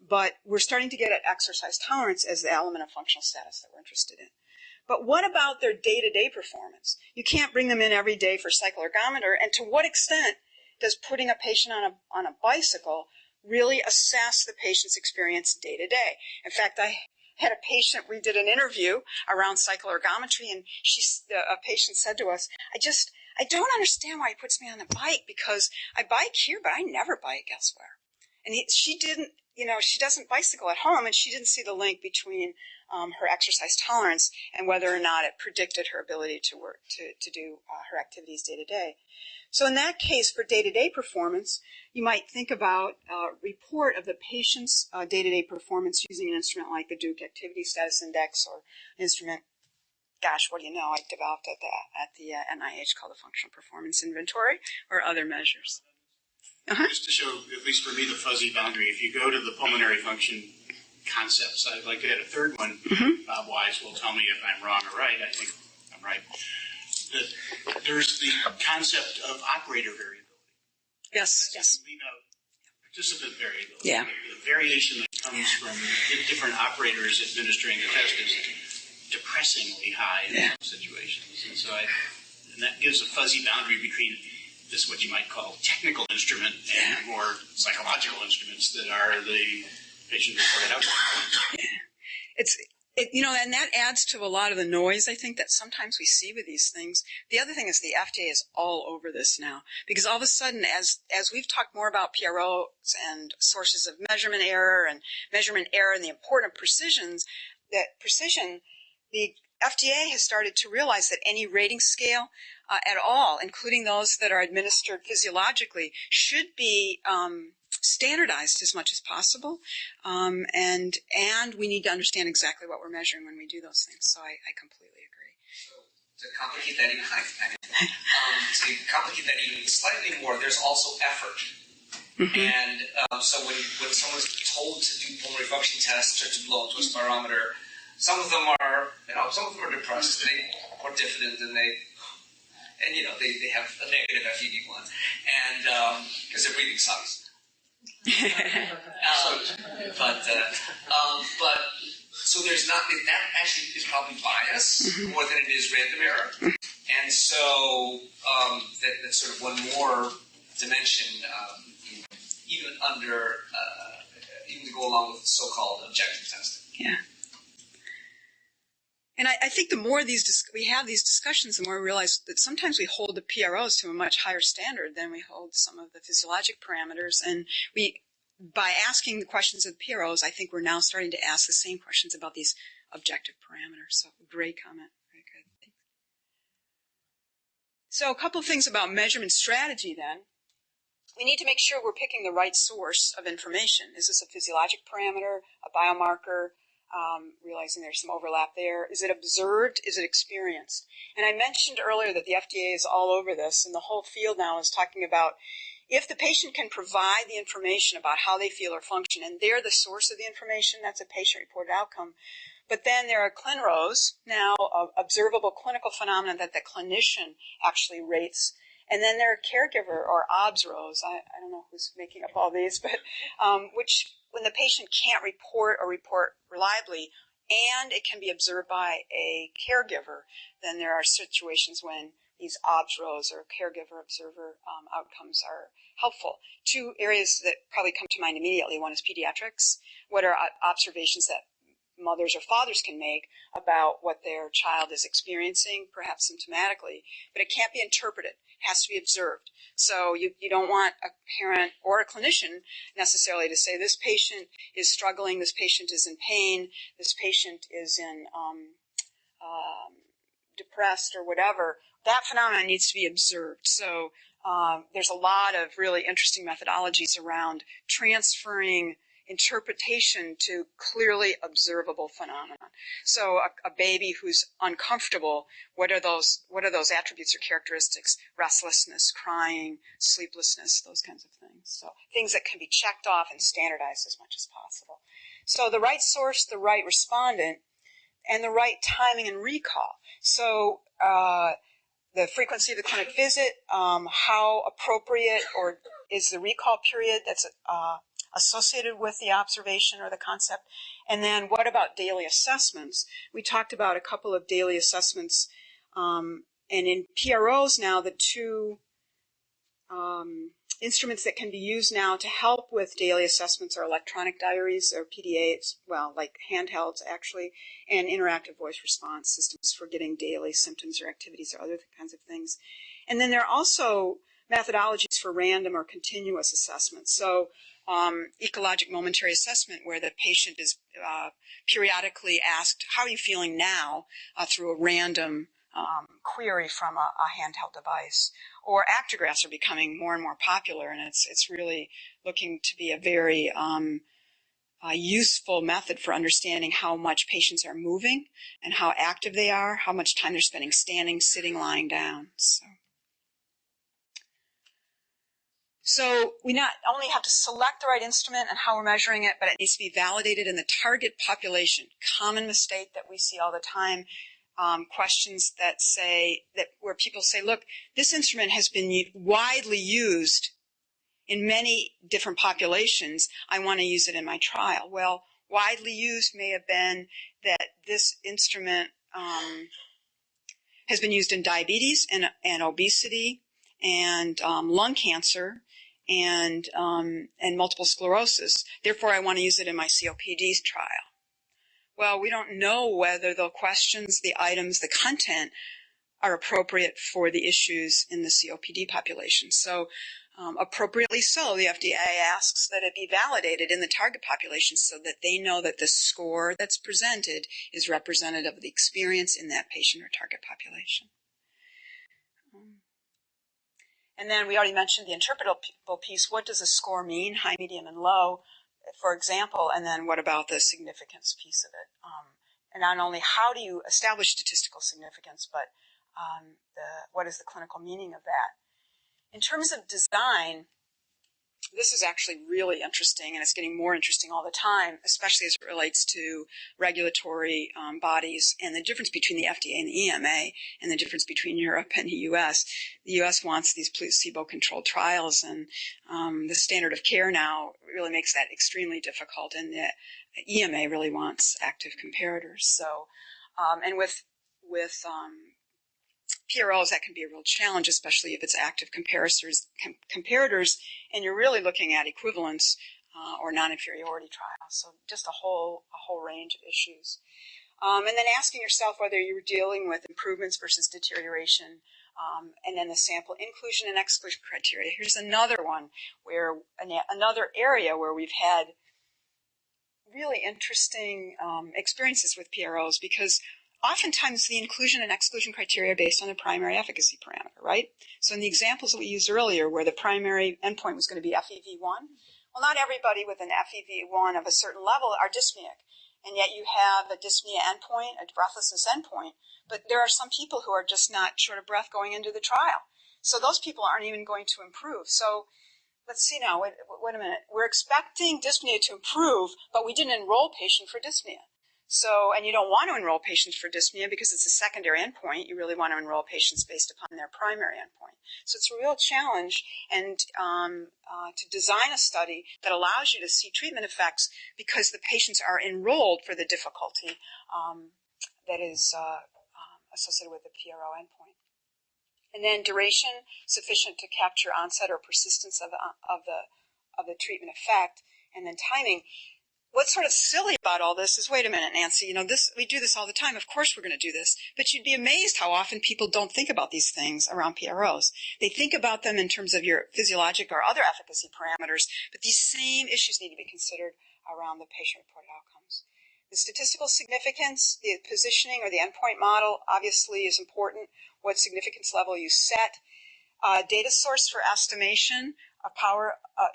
But we're starting to get at exercise tolerance as the element of functional status that we're interested in. But what about their day-to-day performance? You can't bring them in every day for cycloergometer, and to what extent does putting a patient on a bicycle really assess the patient's experience day-to-day? In fact, I had a patient, we did an interview around cycloergometry, and a patient said to us, I don't understand why he puts me on the bike because I bike here, but I never bike elsewhere. And she doesn't bicycle at home, and she didn't see the link between her exercise tolerance and whether or not it predicted her ability to work, to do her activities day to day. So in that case, for day-to-day performance, you might think about a report of the patient's day-to-day performance using an instrument like the Duke Activity Status Index or instrument. Gosh, what do you know? I developed at the NIH called the Functional Performance Inventory or other measures. Just to show, at least for me, the fuzzy boundary, if you go to the pulmonary function concepts, I'd like to add a third one. Bob Wise will tell me if I'm wrong or right. I think I'm right. There's the concept of operator variability. Yes. Leave out participant variability. Yeah. The variation that comes from different operators administering the test is depressingly high in some situations. And so and that gives a fuzzy boundary between this, what you might call technical instrument, and more psychological instruments that are the patient-reported outcomes. And that adds to a lot of the noise, I think, that sometimes we see with these things. The other thing is the FDA is all over this now, because all of a sudden, as we've talked more about PROs and sources of measurement error and the importance of precision, the FDA has started to realize that any rating scale at all, including those that are administered physiologically, should be standardized as much as possible. And we need to understand exactly what we're measuring when we do those things. So I completely agree. So to complicate that even slightly more, there's also effort. And so when someone's told to do pulmonary function tests or to blow into a spirometer, some of them are depressed, or diffident, and they have a negative FEV1, and because their breathing sucks. So there's not that actually is probably bias more than it is random error, and so that's sort of one more dimension, even to go along with so-called objective testing. Yeah. And I think the more we have these discussions, the more we realize that sometimes we hold the PROs to a much higher standard than we hold some of the physiologic parameters. And by asking the questions of the PROs, I think we're now starting to ask the same questions about these objective parameters. So great comment. Very good. Thanks. So a couple of things about measurement strategy then. We need to make sure we're picking the right source of information. Is this a physiologic parameter, a biomarker? Realizing there's some overlap there. Is it observed? Is it experienced? And I mentioned earlier that the FDA is all over this, and the whole field now is talking about if the patient can provide the information about how they feel or function, and they're the source of the information, that's a patient-reported outcome. But then there are ClinROs, now observable clinical phenomena that the clinician actually rates. And then there are caregiver or OBS-ROs. I don't know who's making up all these, but which when the patient can't report or report reliably, and it can be observed by a caregiver, then there are situations when these OBS-ROs or caregiver observer outcomes are helpful. Two areas that probably come to mind immediately. One is pediatrics. What are observations that mothers or fathers can make about what their child is experiencing, perhaps symptomatically, but it can't be interpreted. It has to be observed. So you don't want a parent or a clinician necessarily to say this patient is struggling, this patient is in pain, this patient is in depressed or whatever. That phenomenon needs to be observed. So there's a lot of really interesting methodologies around transferring interpretation to clearly observable phenomena. So a baby who's uncomfortable, what are those attributes or characteristics? Restlessness, crying, sleeplessness, those kinds of things. So things that can be checked off and standardized as much as possible. So the right source, the right respondent, and the right timing and recall. So the frequency of the clinic visit, how appropriate or is the recall period that's associated with the observation or the concept, and then what about daily assessments? We talked about a couple of daily assessments, and in PROs now, the two instruments that can be used now to help with daily assessments are electronic diaries or PDAs, well, like handhelds actually, and interactive voice response systems for getting daily symptoms or activities or other kinds of things. And then there are also methodologies for random or continuous assessments. So ecologic momentary assessment, where the patient is periodically asked, how are you feeling now, through a random query from a handheld device. Or actographs are becoming more and more popular, and it's really looking to be a very useful method for understanding how much patients are moving and how active they are, how much time they're spending standing, sitting, lying down. So we not only have to select the right instrument and how we're measuring it, but it needs to be validated in the target population. Common mistake that we see all the time. Questions that say that where people say, look, this instrument has been widely used in many different populations. I want to use it in my trial. Well, widely used may have been that this instrument has been used in diabetes and obesity and lung cancer and multiple sclerosis. Therefore, I want to use it in my COPD trial. Well, we don't know whether the questions, the items, the content are appropriate for the issues in the COPD population. So appropriately so, the FDA asks that it be validated in the target population so that they know that the score that's presented is representative of the experience in that patient or target population. And then we already mentioned the interpretable piece. What does a score mean, high, medium, and low, for example? And then what about the significance piece of it? And not only how do you establish statistical significance, but what is the clinical meaning of that? In terms of design, this is actually really interesting, and it's getting more interesting all the time, especially as it relates to regulatory bodies and the difference between the FDA and the EMA and the difference between Europe and the U.S. The U.S. wants these placebo-controlled trials, and the standard of care now really makes that extremely difficult, and the EMA really wants active comparators. So, and with PROs, that can be a real challenge, especially if it's active comparators, and you're really looking at equivalence or non-inferiority trials. So just a whole range of issues. And then asking yourself whether you're dealing with improvements versus deterioration, and then the sample inclusion and exclusion criteria. Here's another one where another area where we've had really interesting experiences with PROs, because oftentimes the inclusion and exclusion criteria are based on the primary efficacy parameter, right? So in the examples that we used earlier where the primary endpoint was going to be FEV1, well, not everybody with an FEV1 of a certain level are dyspneic. And yet you have a dyspnea endpoint, a breathlessness endpoint, but there are some people who are just not short of breath going into the trial. So those people aren't even going to improve. So let's see now, wait a minute. We're expecting dyspnea to improve, but we didn't enroll patients for dyspnea. So, and you don't want to enroll patients for dyspnea because it's a secondary endpoint. You really want to enroll patients based upon their primary endpoint. So it's a real challenge, and to design a study that allows you to see treatment effects because the patients are enrolled for the difficulty that is associated with the PRO endpoint. And then duration sufficient to capture onset or persistence of the treatment effect, and then timing. What's sort of silly about all this is, wait a minute, Nancy, we do this all the time. Of course we're going to do this. But you'd be amazed how often people don't think about these things around PROs. They think about them in terms of your physiologic or other efficacy parameters, but these same issues need to be considered around the patient-reported outcomes. The statistical significance, the positioning or the endpoint model obviously is important. What significance level you set. Data source for estimation.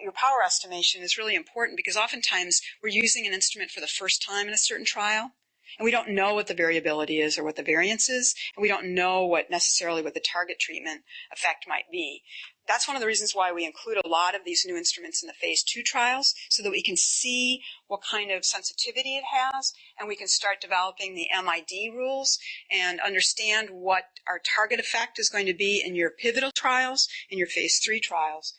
Your power estimation is really important because oftentimes we're using an instrument for the first time in a certain trial. And we don't know what the variability is or what the variance is, and we don't know necessarily what the target treatment effect might be. That's one of the reasons why we include a lot of these new instruments in the phase 2 trials, so that we can see what kind of sensitivity it has, and we can start developing the MID rules and understand what our target effect is going to be in your pivotal trials, in your phase 3 trials.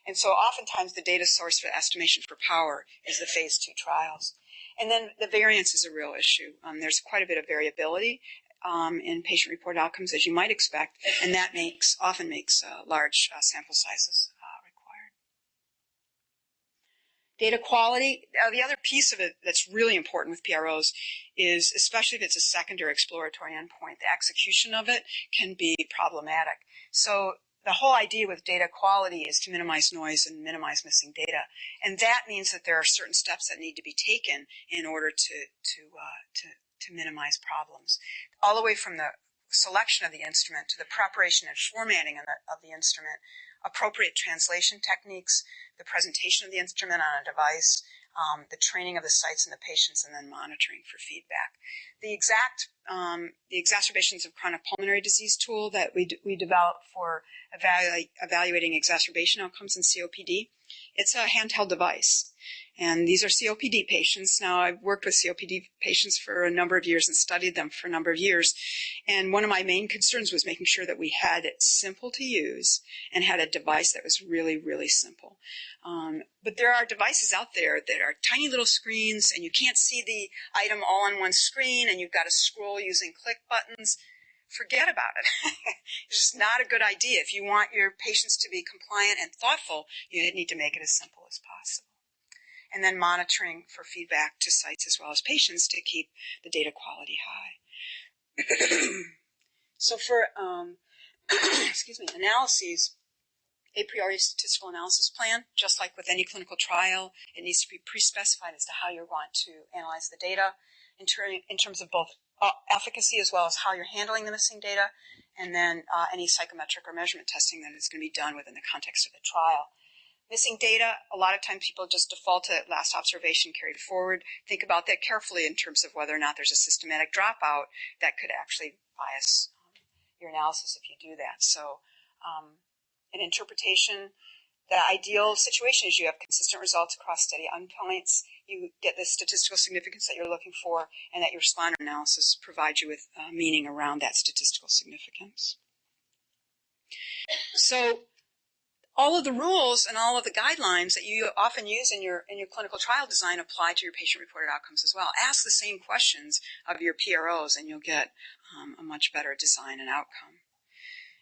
And so oftentimes the data source for estimation for power is the phase 2 trials. And then the variance is a real issue. There's quite a bit of variability in patient-reported outcomes, as you might expect, and that often makes large sample sizes required. Data quality, the other piece of it that's really important with PROs is, especially if it's a secondary exploratory endpoint, the execution of it can be problematic. So the whole idea with data quality is to minimize noise and minimize missing data. And that means that there are certain steps that need to be taken in order to minimize problems. All the way from the selection of the instrument to the preparation and formatting of the instrument, appropriate translation techniques, the presentation of the instrument on a device, the training of the sites and the patients, and then monitoring for feedback. The exacerbations of chronic pulmonary disease tool that we developed for evaluating exacerbation outcomes in COPD, it's a handheld device. And these are COPD patients. Now, I've worked with COPD patients for a number of years and studied them for a number of years. And one of my main concerns was making sure that we had it simple to use and had a device that was really, really simple. But there are devices out there that are tiny little screens, and you can't see the item all on one screen, and you've got to scroll using click buttons. Forget about it. It's just not a good idea. If you want your patients to be compliant and thoughtful, you need to make it as simple as possible. And then monitoring for feedback to sites as well as patients to keep the data quality high. So for analyses, a priori statistical analysis plan, just like with any clinical trial, it needs to be pre-specified as to how you want to analyze the data in terms of both efficacy as well as how you're handling the missing data, and then any psychometric or measurement testing that is going to be done within the context of the trial. Missing data, a lot of times people just default to last observation carried forward. Think about that carefully in terms of whether or not there's a systematic dropout that could actually bias your analysis if you do that. So in interpretation, the ideal situation is you have consistent results across study endpoints, you get the statistical significance that you're looking for, and that your responder analysis provides you with meaning around that statistical significance. So all of the rules and all of the guidelines that you often use in your clinical trial design apply to your patient-reported outcomes as well. Ask the same questions of your PROs, and you'll get a much better design and outcome.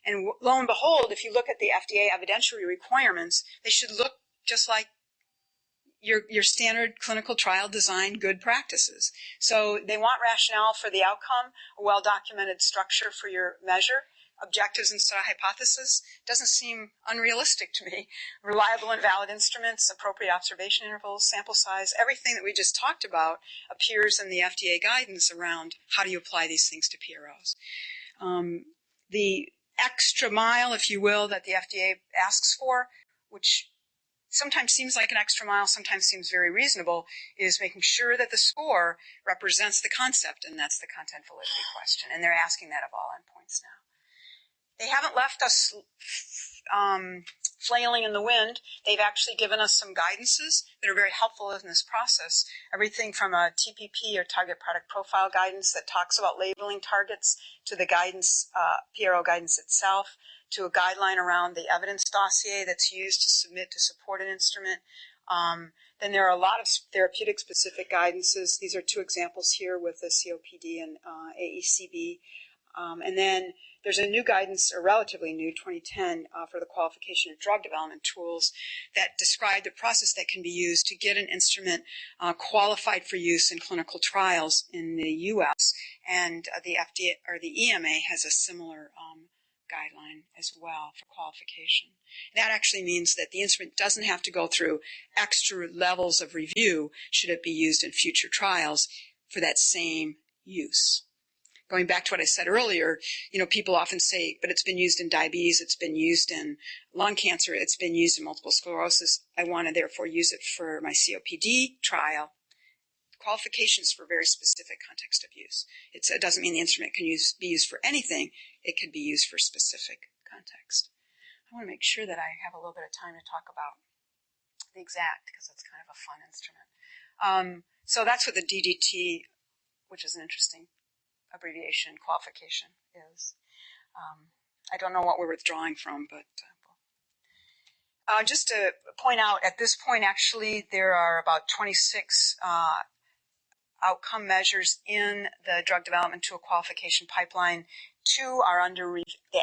And lo and behold, if you look at the FDA evidentiary requirements, they should look just like your standard clinical trial design good practices. So they want rationale for the outcome, a well-documented structure for your measure, objectives instead of hypothesis. Doesn't seem unrealistic to me. Reliable and valid instruments, appropriate observation intervals, sample size, everything that we just talked about appears in the FDA guidance around how do you apply these things to PROs. The extra mile, if you will, that the FDA asks for, which sometimes seems like an extra mile, sometimes seems very reasonable, is making sure that the score represents the concept, and that's the content validity question. And they're asking that of all endpoints now. They haven't left us flailing in the wind. They've actually given us some guidances that are very helpful in this process. Everything from a TPP or target product profile guidance that talks about labeling targets to the guidance, PRO guidance itself, to a guideline around the evidence dossier that's used to submit to support an instrument. Then there are a lot of therapeutic-specific guidances. These are two examples here with the COPD and AECB. And then there's a new guidance, or relatively new, 2010, for the qualification of drug development tools that describe the process that can be used to get an instrument qualified for use in clinical trials in the U.S. And the FDA or the EMA has a similar guideline as well for qualification. That actually means that the instrument doesn't have to go through extra levels of review should it be used in future trials for that same use. Going back to what I said earlier, people often say, but it's been used in diabetes, it's been used in lung cancer, it's been used in multiple sclerosis. I want to therefore use it for my COPD trial. qualifications for very specific context of use. It doesn't mean the instrument can be used for anything. It could be used for specific context. I want to make sure that I have a little bit of time to talk about the exact, because it's kind of a fun instrument. So that's what the DDT, which is an interesting abbreviation, qualification is. I don't know what we're withdrawing from, but just to point out, at this point, actually, there are about 26 outcome measures in the drug development tool qualification pipeline. 2 are under the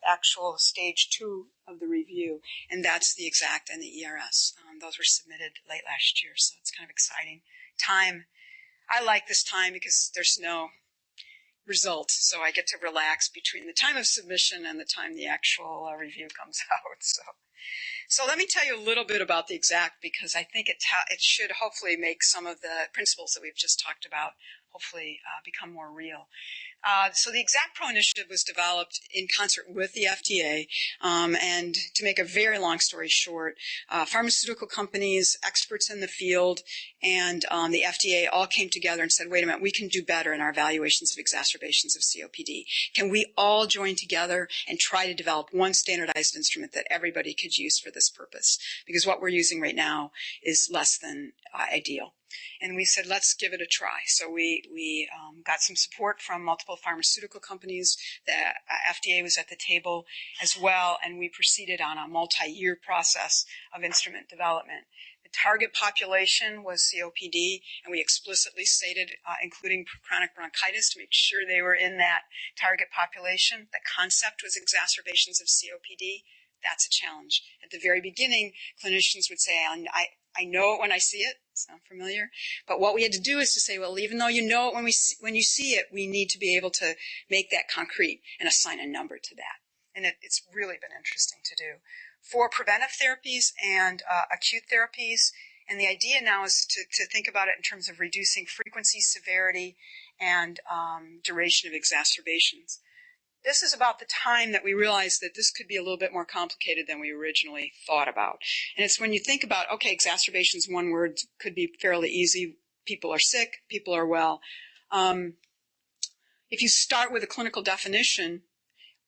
actual stage 2 of the review, and that's the exact and the ERS. Those were submitted late last year, so it's kind of exciting time. I like this time because there's no result, so I get to relax between the time of submission and the time the actual review comes out. So let me tell you a little bit about the exact, because I think it should hopefully make some of the principles that we've just talked about hopefully become more real. So the Exact Pro initiative was developed in concert with the FDA, and to make a very long story short, pharmaceutical companies, experts in the field, and the FDA all came together and said, wait a minute, we can do better in our evaluations of exacerbations of COPD. Can we all join together and try to develop one standardized instrument that everybody could use for this purpose? Because what we're using right now is less than ideal. And we said, let's give it a try. So we got some support from multiple pharmaceutical companies. The FDA was at the table as well, and we proceeded on a multi-year process of instrument development. The target population was COPD, and we explicitly stated, including chronic bronchitis, to make sure they were in that target population. The concept was exacerbations of COPD. That's a challenge. At the very beginning, clinicians would say, I know it when I see it. Sound familiar? But what we had to do is to say, well, even though you know it when you see it, we need to be able to make that concrete and assign a number to that. And it's really been interesting to do. For preventive therapies and acute therapies, and the idea now is to think about it in terms of reducing frequency, severity, and duration of exacerbations. This is about the time that we realized that this could be a little bit more complicated than we originally thought about. And it's when you think about, okay, exacerbations, one word, could be fairly easy. People are sick, people are well. If you start with a clinical definition,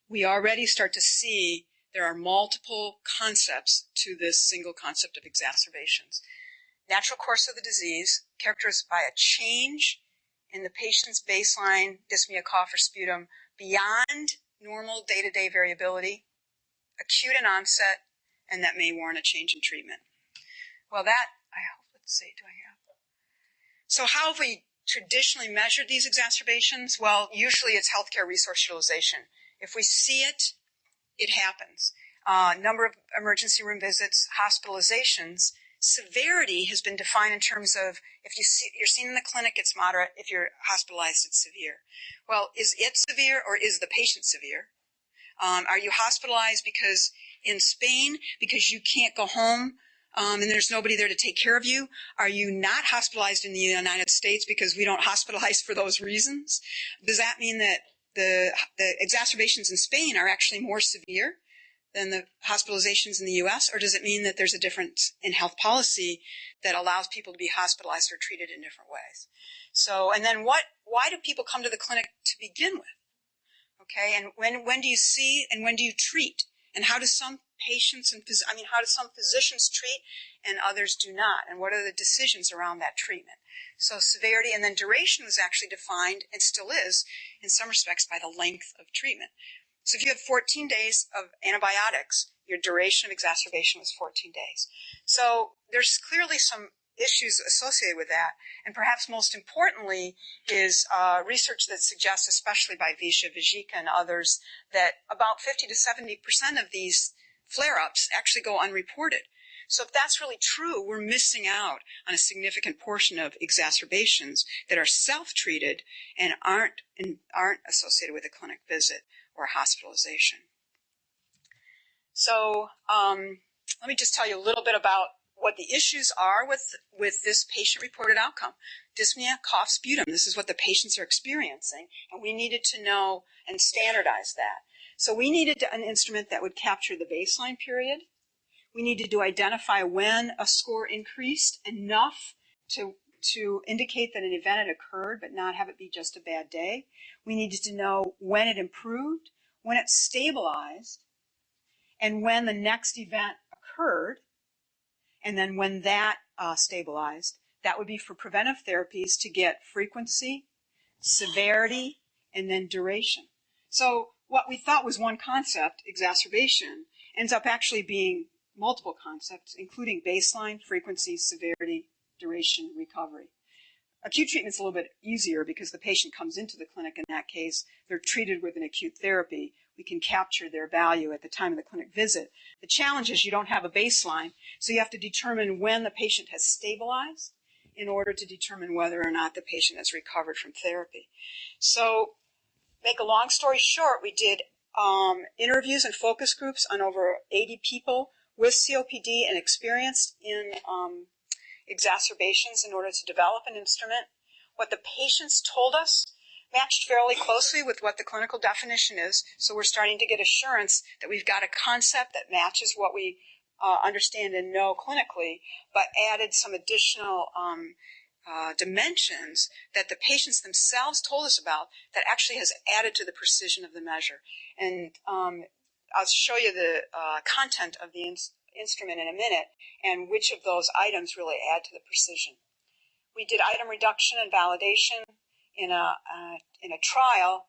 we already start to see there are multiple concepts to this single concept of exacerbations. Natural course of the disease, characterized by a change in the patient's baseline dyspnea, cough, or sputum beyond normal day-to-day variability, acute in onset, and that may warrant a change in treatment. Well, let's see, do I have? So how have we traditionally measured these exacerbations? Well, usually it's healthcare resource utilization. If we see it, it happens. Number of emergency room visits, hospitalizations. Severity has been defined in terms of if you're seen in the clinic, it's moderate. If you're hospitalized, it's severe. Well, is it severe or is the patient severe? Are you hospitalized because in Spain because you can't go home and there's nobody there to take care of you? Are you not hospitalized in the United States because we don't hospitalize for those reasons? Does that mean that the exacerbations in Spain are actually more severe than the hospitalizations in the U.S., or does it mean that there's a difference in health policy that allows people to be hospitalized or treated in different ways? So, and then why do people come to the clinic to begin with? Okay, and when do you see and when do you treat? And how do some patients and how do some physicians treat and others do not? And what are the decisions around that treatment? So severity and then duration was actually defined, and still is, in some respects, by the length of treatment. So if you have 14 days of antibiotics, your duration of exacerbation was 14 days. So there's clearly some issues associated with that. And perhaps most importantly is research that suggests, especially by Visha Vijika and others, that about 50 to 70% of these flare-ups actually go unreported. So if that's really true, we're missing out on a significant portion of exacerbations that are self-treated and aren't associated with a clinic visit or hospitalization. So let me just tell you a little bit about what the issues are with this patient-reported outcome. Dyspnea, cough, sputum. This is what the patients are experiencing, and we needed to know and standardize that. So we needed an instrument that would capture the baseline period. We needed to identify when a score increased enough to to indicate that an event had occurred but not have it be just a bad day. We needed to know when it improved, when it stabilized, and when the next event occurred, and then when that stabilized. That would be for preventive therapies to get frequency, severity, and then duration. So what we thought was one concept, exacerbation, ends up actually being multiple concepts, including baseline, frequency, severity, duration, recovery. Acute treatment's a little bit easier because the patient comes into the clinic. In that case, they're treated with an acute therapy. We can capture their value at the time of the clinic visit. The challenge is you don't have a baseline, so you have to determine when the patient has stabilized in order to determine whether or not the patient has recovered from therapy. So, make a long story short, we did interviews and focus groups on over 80 people with COPD and experienced in exacerbations in order to develop an instrument. What the patients told us matched fairly closely with what the clinical definition is, so we're starting to get assurance that we've got a concept that matches what we understand and know clinically, but added some additional dimensions that the patients themselves told us about that actually has added to the precision of the measure. And I'll show you the content of the instrument in a minute and which of those items really add to the precision. We did item reduction and validation in a trial.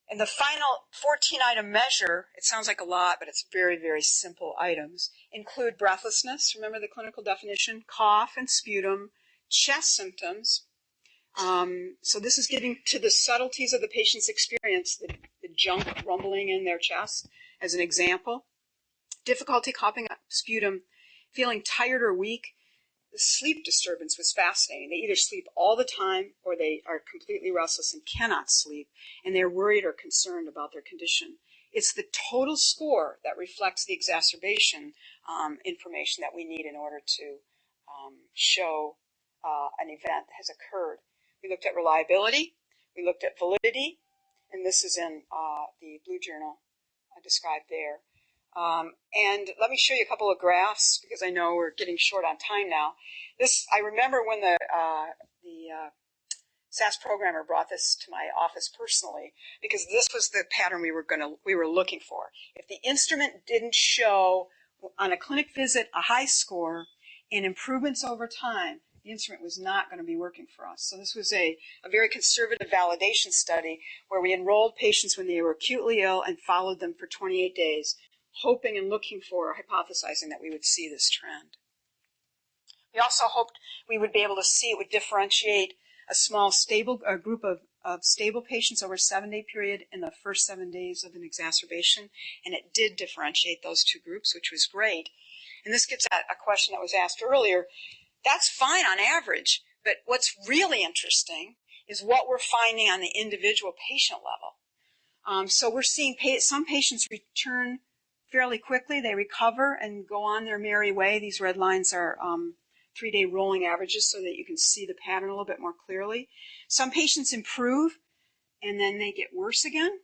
And the final 14-item measure, it sounds like a lot, but it's very, very simple items, include breathlessness, remember the clinical definition, cough and sputum, chest symptoms. So this is getting to the subtleties of the patient's experience, the junk rumbling in their chest, as an example. Difficulty coughing up sputum, feeling tired or weak. The sleep disturbance was fascinating. They either sleep all the time or they are completely restless and cannot sleep, and they're worried or concerned about their condition. It's the total score that reflects the exacerbation information that we need in order to show an event that has occurred. We looked at reliability, we looked at validity, and this is in the Blue Journal described there. And let me show you a couple of graphs because I know we're getting short on time now. This, I remember when the SAS programmer brought this to my office personally because this was the pattern we were looking for. If the instrument didn't show on a clinic visit a high score and improvements over time, the instrument was not going to be working for us. So this was a very conservative validation study where we enrolled patients when they were acutely ill and followed them for 28 days. Hoping and looking for, hypothesizing that we would see this trend. We also hoped we would be able to see it would differentiate a small a group of stable patients over a 7-day period in the first 7 days of an exacerbation, and it did differentiate those two groups, which was great. And this gets at a question that was asked earlier. That's fine on average, but what's really interesting is what we're finding on the individual patient level. So we're seeing some patients return fairly quickly. They recover and go on their merry way. These red lines are 3-day rolling averages so that you can see the pattern a little bit more clearly. Some patients improve and then they get worse again.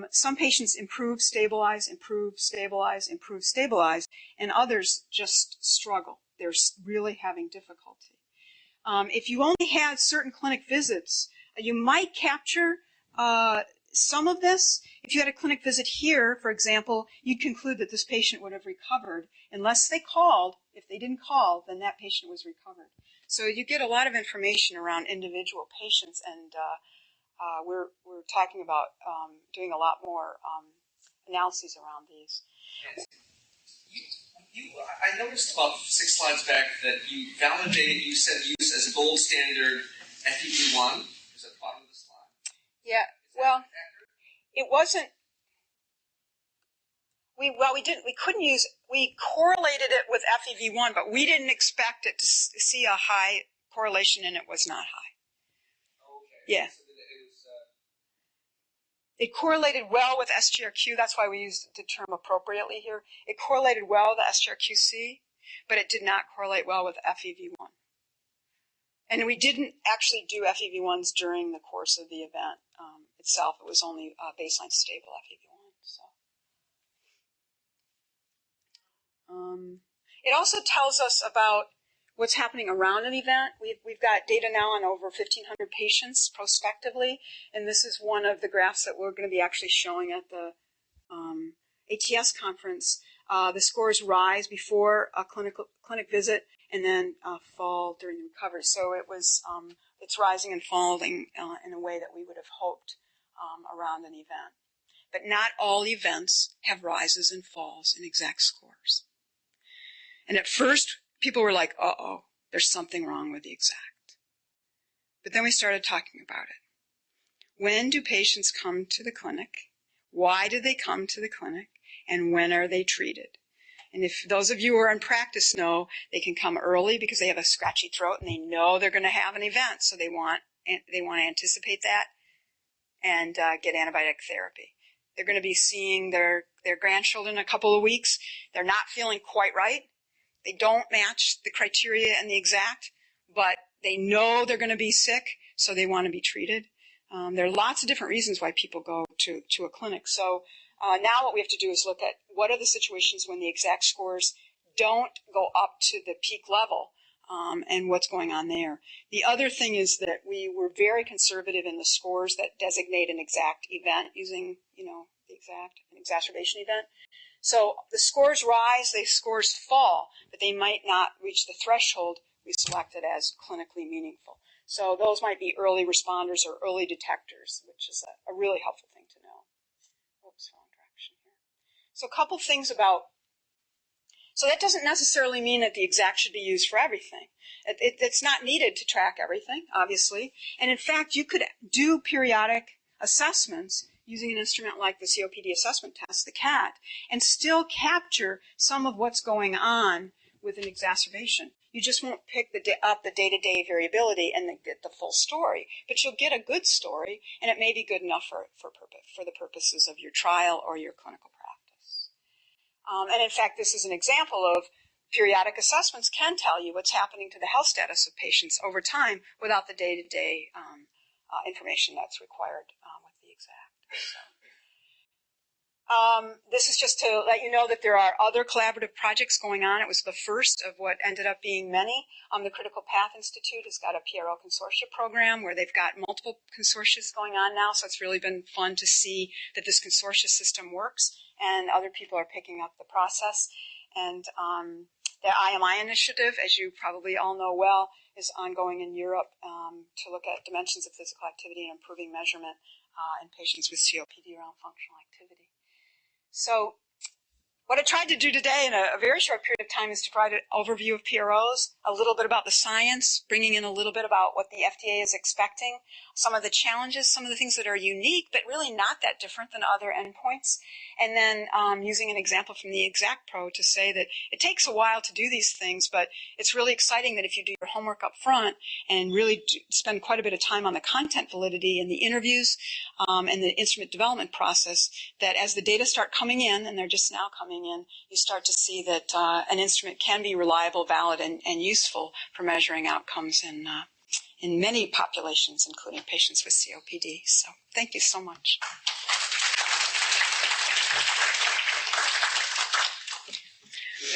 Some patients improve, stabilize, improve, stabilize, improve, stabilize, and others just struggle. They're really having difficulty. If you only had certain clinic visits, you might capture some of this. If you had a clinic visit here, for example, you'd conclude that this patient would have recovered unless they called. If they didn't call, then that patient was recovered. So you get a lot of information around individual patients, and we're talking about doing a lot more analyses around these. I noticed about 6 slides back that you validated, you said use as a gold standard FEV1. Is at the bottom of the slide? Yeah, well, it wasn't. We couldn't use. We correlated it with FEV1, but we didn't expect it to see a high correlation, and it was not high. Okay. Yeah. So it correlated well with SGRQ. That's why we used the term appropriately here. It correlated well with SGRQ-C, but it did not correlate well with FEV1. And we didn't actually do FEV1s during the course of the event itself. It was only baseline stable FEV1. So. It also tells us about what's happening around an event. We've got data now on over 1,500 patients prospectively, and this is one of the graphs that we're going to be actually showing at the ATS conference. The scores rise before a clinic visit and then fall during the recovery. So it's rising and falling in a way that we would have hoped around an event. But not all events have rises and falls in exact scores. And at first, people were like, uh-oh, there's something wrong with the exact. But then we started talking about it. When do patients come to the clinic? Why do they come to the clinic? And when are they treated? And if those of you who are in practice know, they can come early because they have a scratchy throat and they know they're going to have an event, so they want to anticipate that and get antibiotic therapy. They're going to be seeing their grandchildren in a couple of weeks. They're not feeling quite right. They don't match the criteria and the exact, but they know they're going to be sick, so they want to be treated. There are lots of different reasons why people go to a clinic. So now what we have to do is look at what are the situations when the exact scores don't go up to the peak level and what's going on there. The other thing is that we were very conservative in the scores that designate an exact event using, the exact, an exacerbation event. So the scores rise, the scores fall, but they might not reach the threshold we selected as clinically meaningful. So those might be early responders or early detectors, which is a really helpful thing to know. Oops, wrong direction here. So a couple things about, so that doesn't necessarily mean that the exact should be used for everything. It's not needed to track everything, obviously. And in fact, you could do periodic assessments using an instrument like the COPD assessment test, the CAT, and still capture some of what's going on with an exacerbation. You just won't pick up the day-to-day variability and then get the full story, but you'll get a good story, and it may be good enough for the purposes of your trial or your clinical practice. And in fact, this is an example of periodic assessments can tell you what's happening to the health status of patients over time without the day-to-day information that's required with the exact. This is just to let you know that there are other collaborative projects going on. It was the first of what ended up being many. The Critical Path Institute has got a PRO consortia program where they've got multiple consortia going on now, so it's really been fun to see that this consortia system works and other people are picking up the process. And the IMI initiative, as you probably all know well, is ongoing in Europe to look at dimensions of physical activity and improving measurement in patients with COPD around functional activity. So what I tried to do today in a very short period of time is to provide an overview of PROs, a little bit about the science, bringing in a little bit about what the FDA is expecting, some of the challenges, some of the things that are unique, but really not that different than other endpoints, and then using an example from the ExactPro to say that it takes a while to do these things, but it's really exciting that if you do your homework up front and really spend quite a bit of time on the content validity and the interviews and the instrument development process, that as the data start coming in, and they're just now coming in, you start to see that an instrument can be reliable, valid, and useful for measuring outcomes in many populations, including patients with COPD. So thank you so much.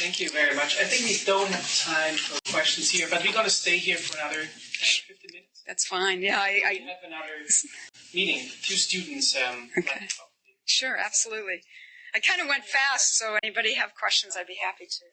Thank you very much. I think we don't have time for questions here, but we're going to stay here for another 10 or 15 minutes. That's fine. Yeah, I have another meeting. 2 students. Okay. Sure, absolutely. I kind of went fast, so anybody have questions, I'd be happy to.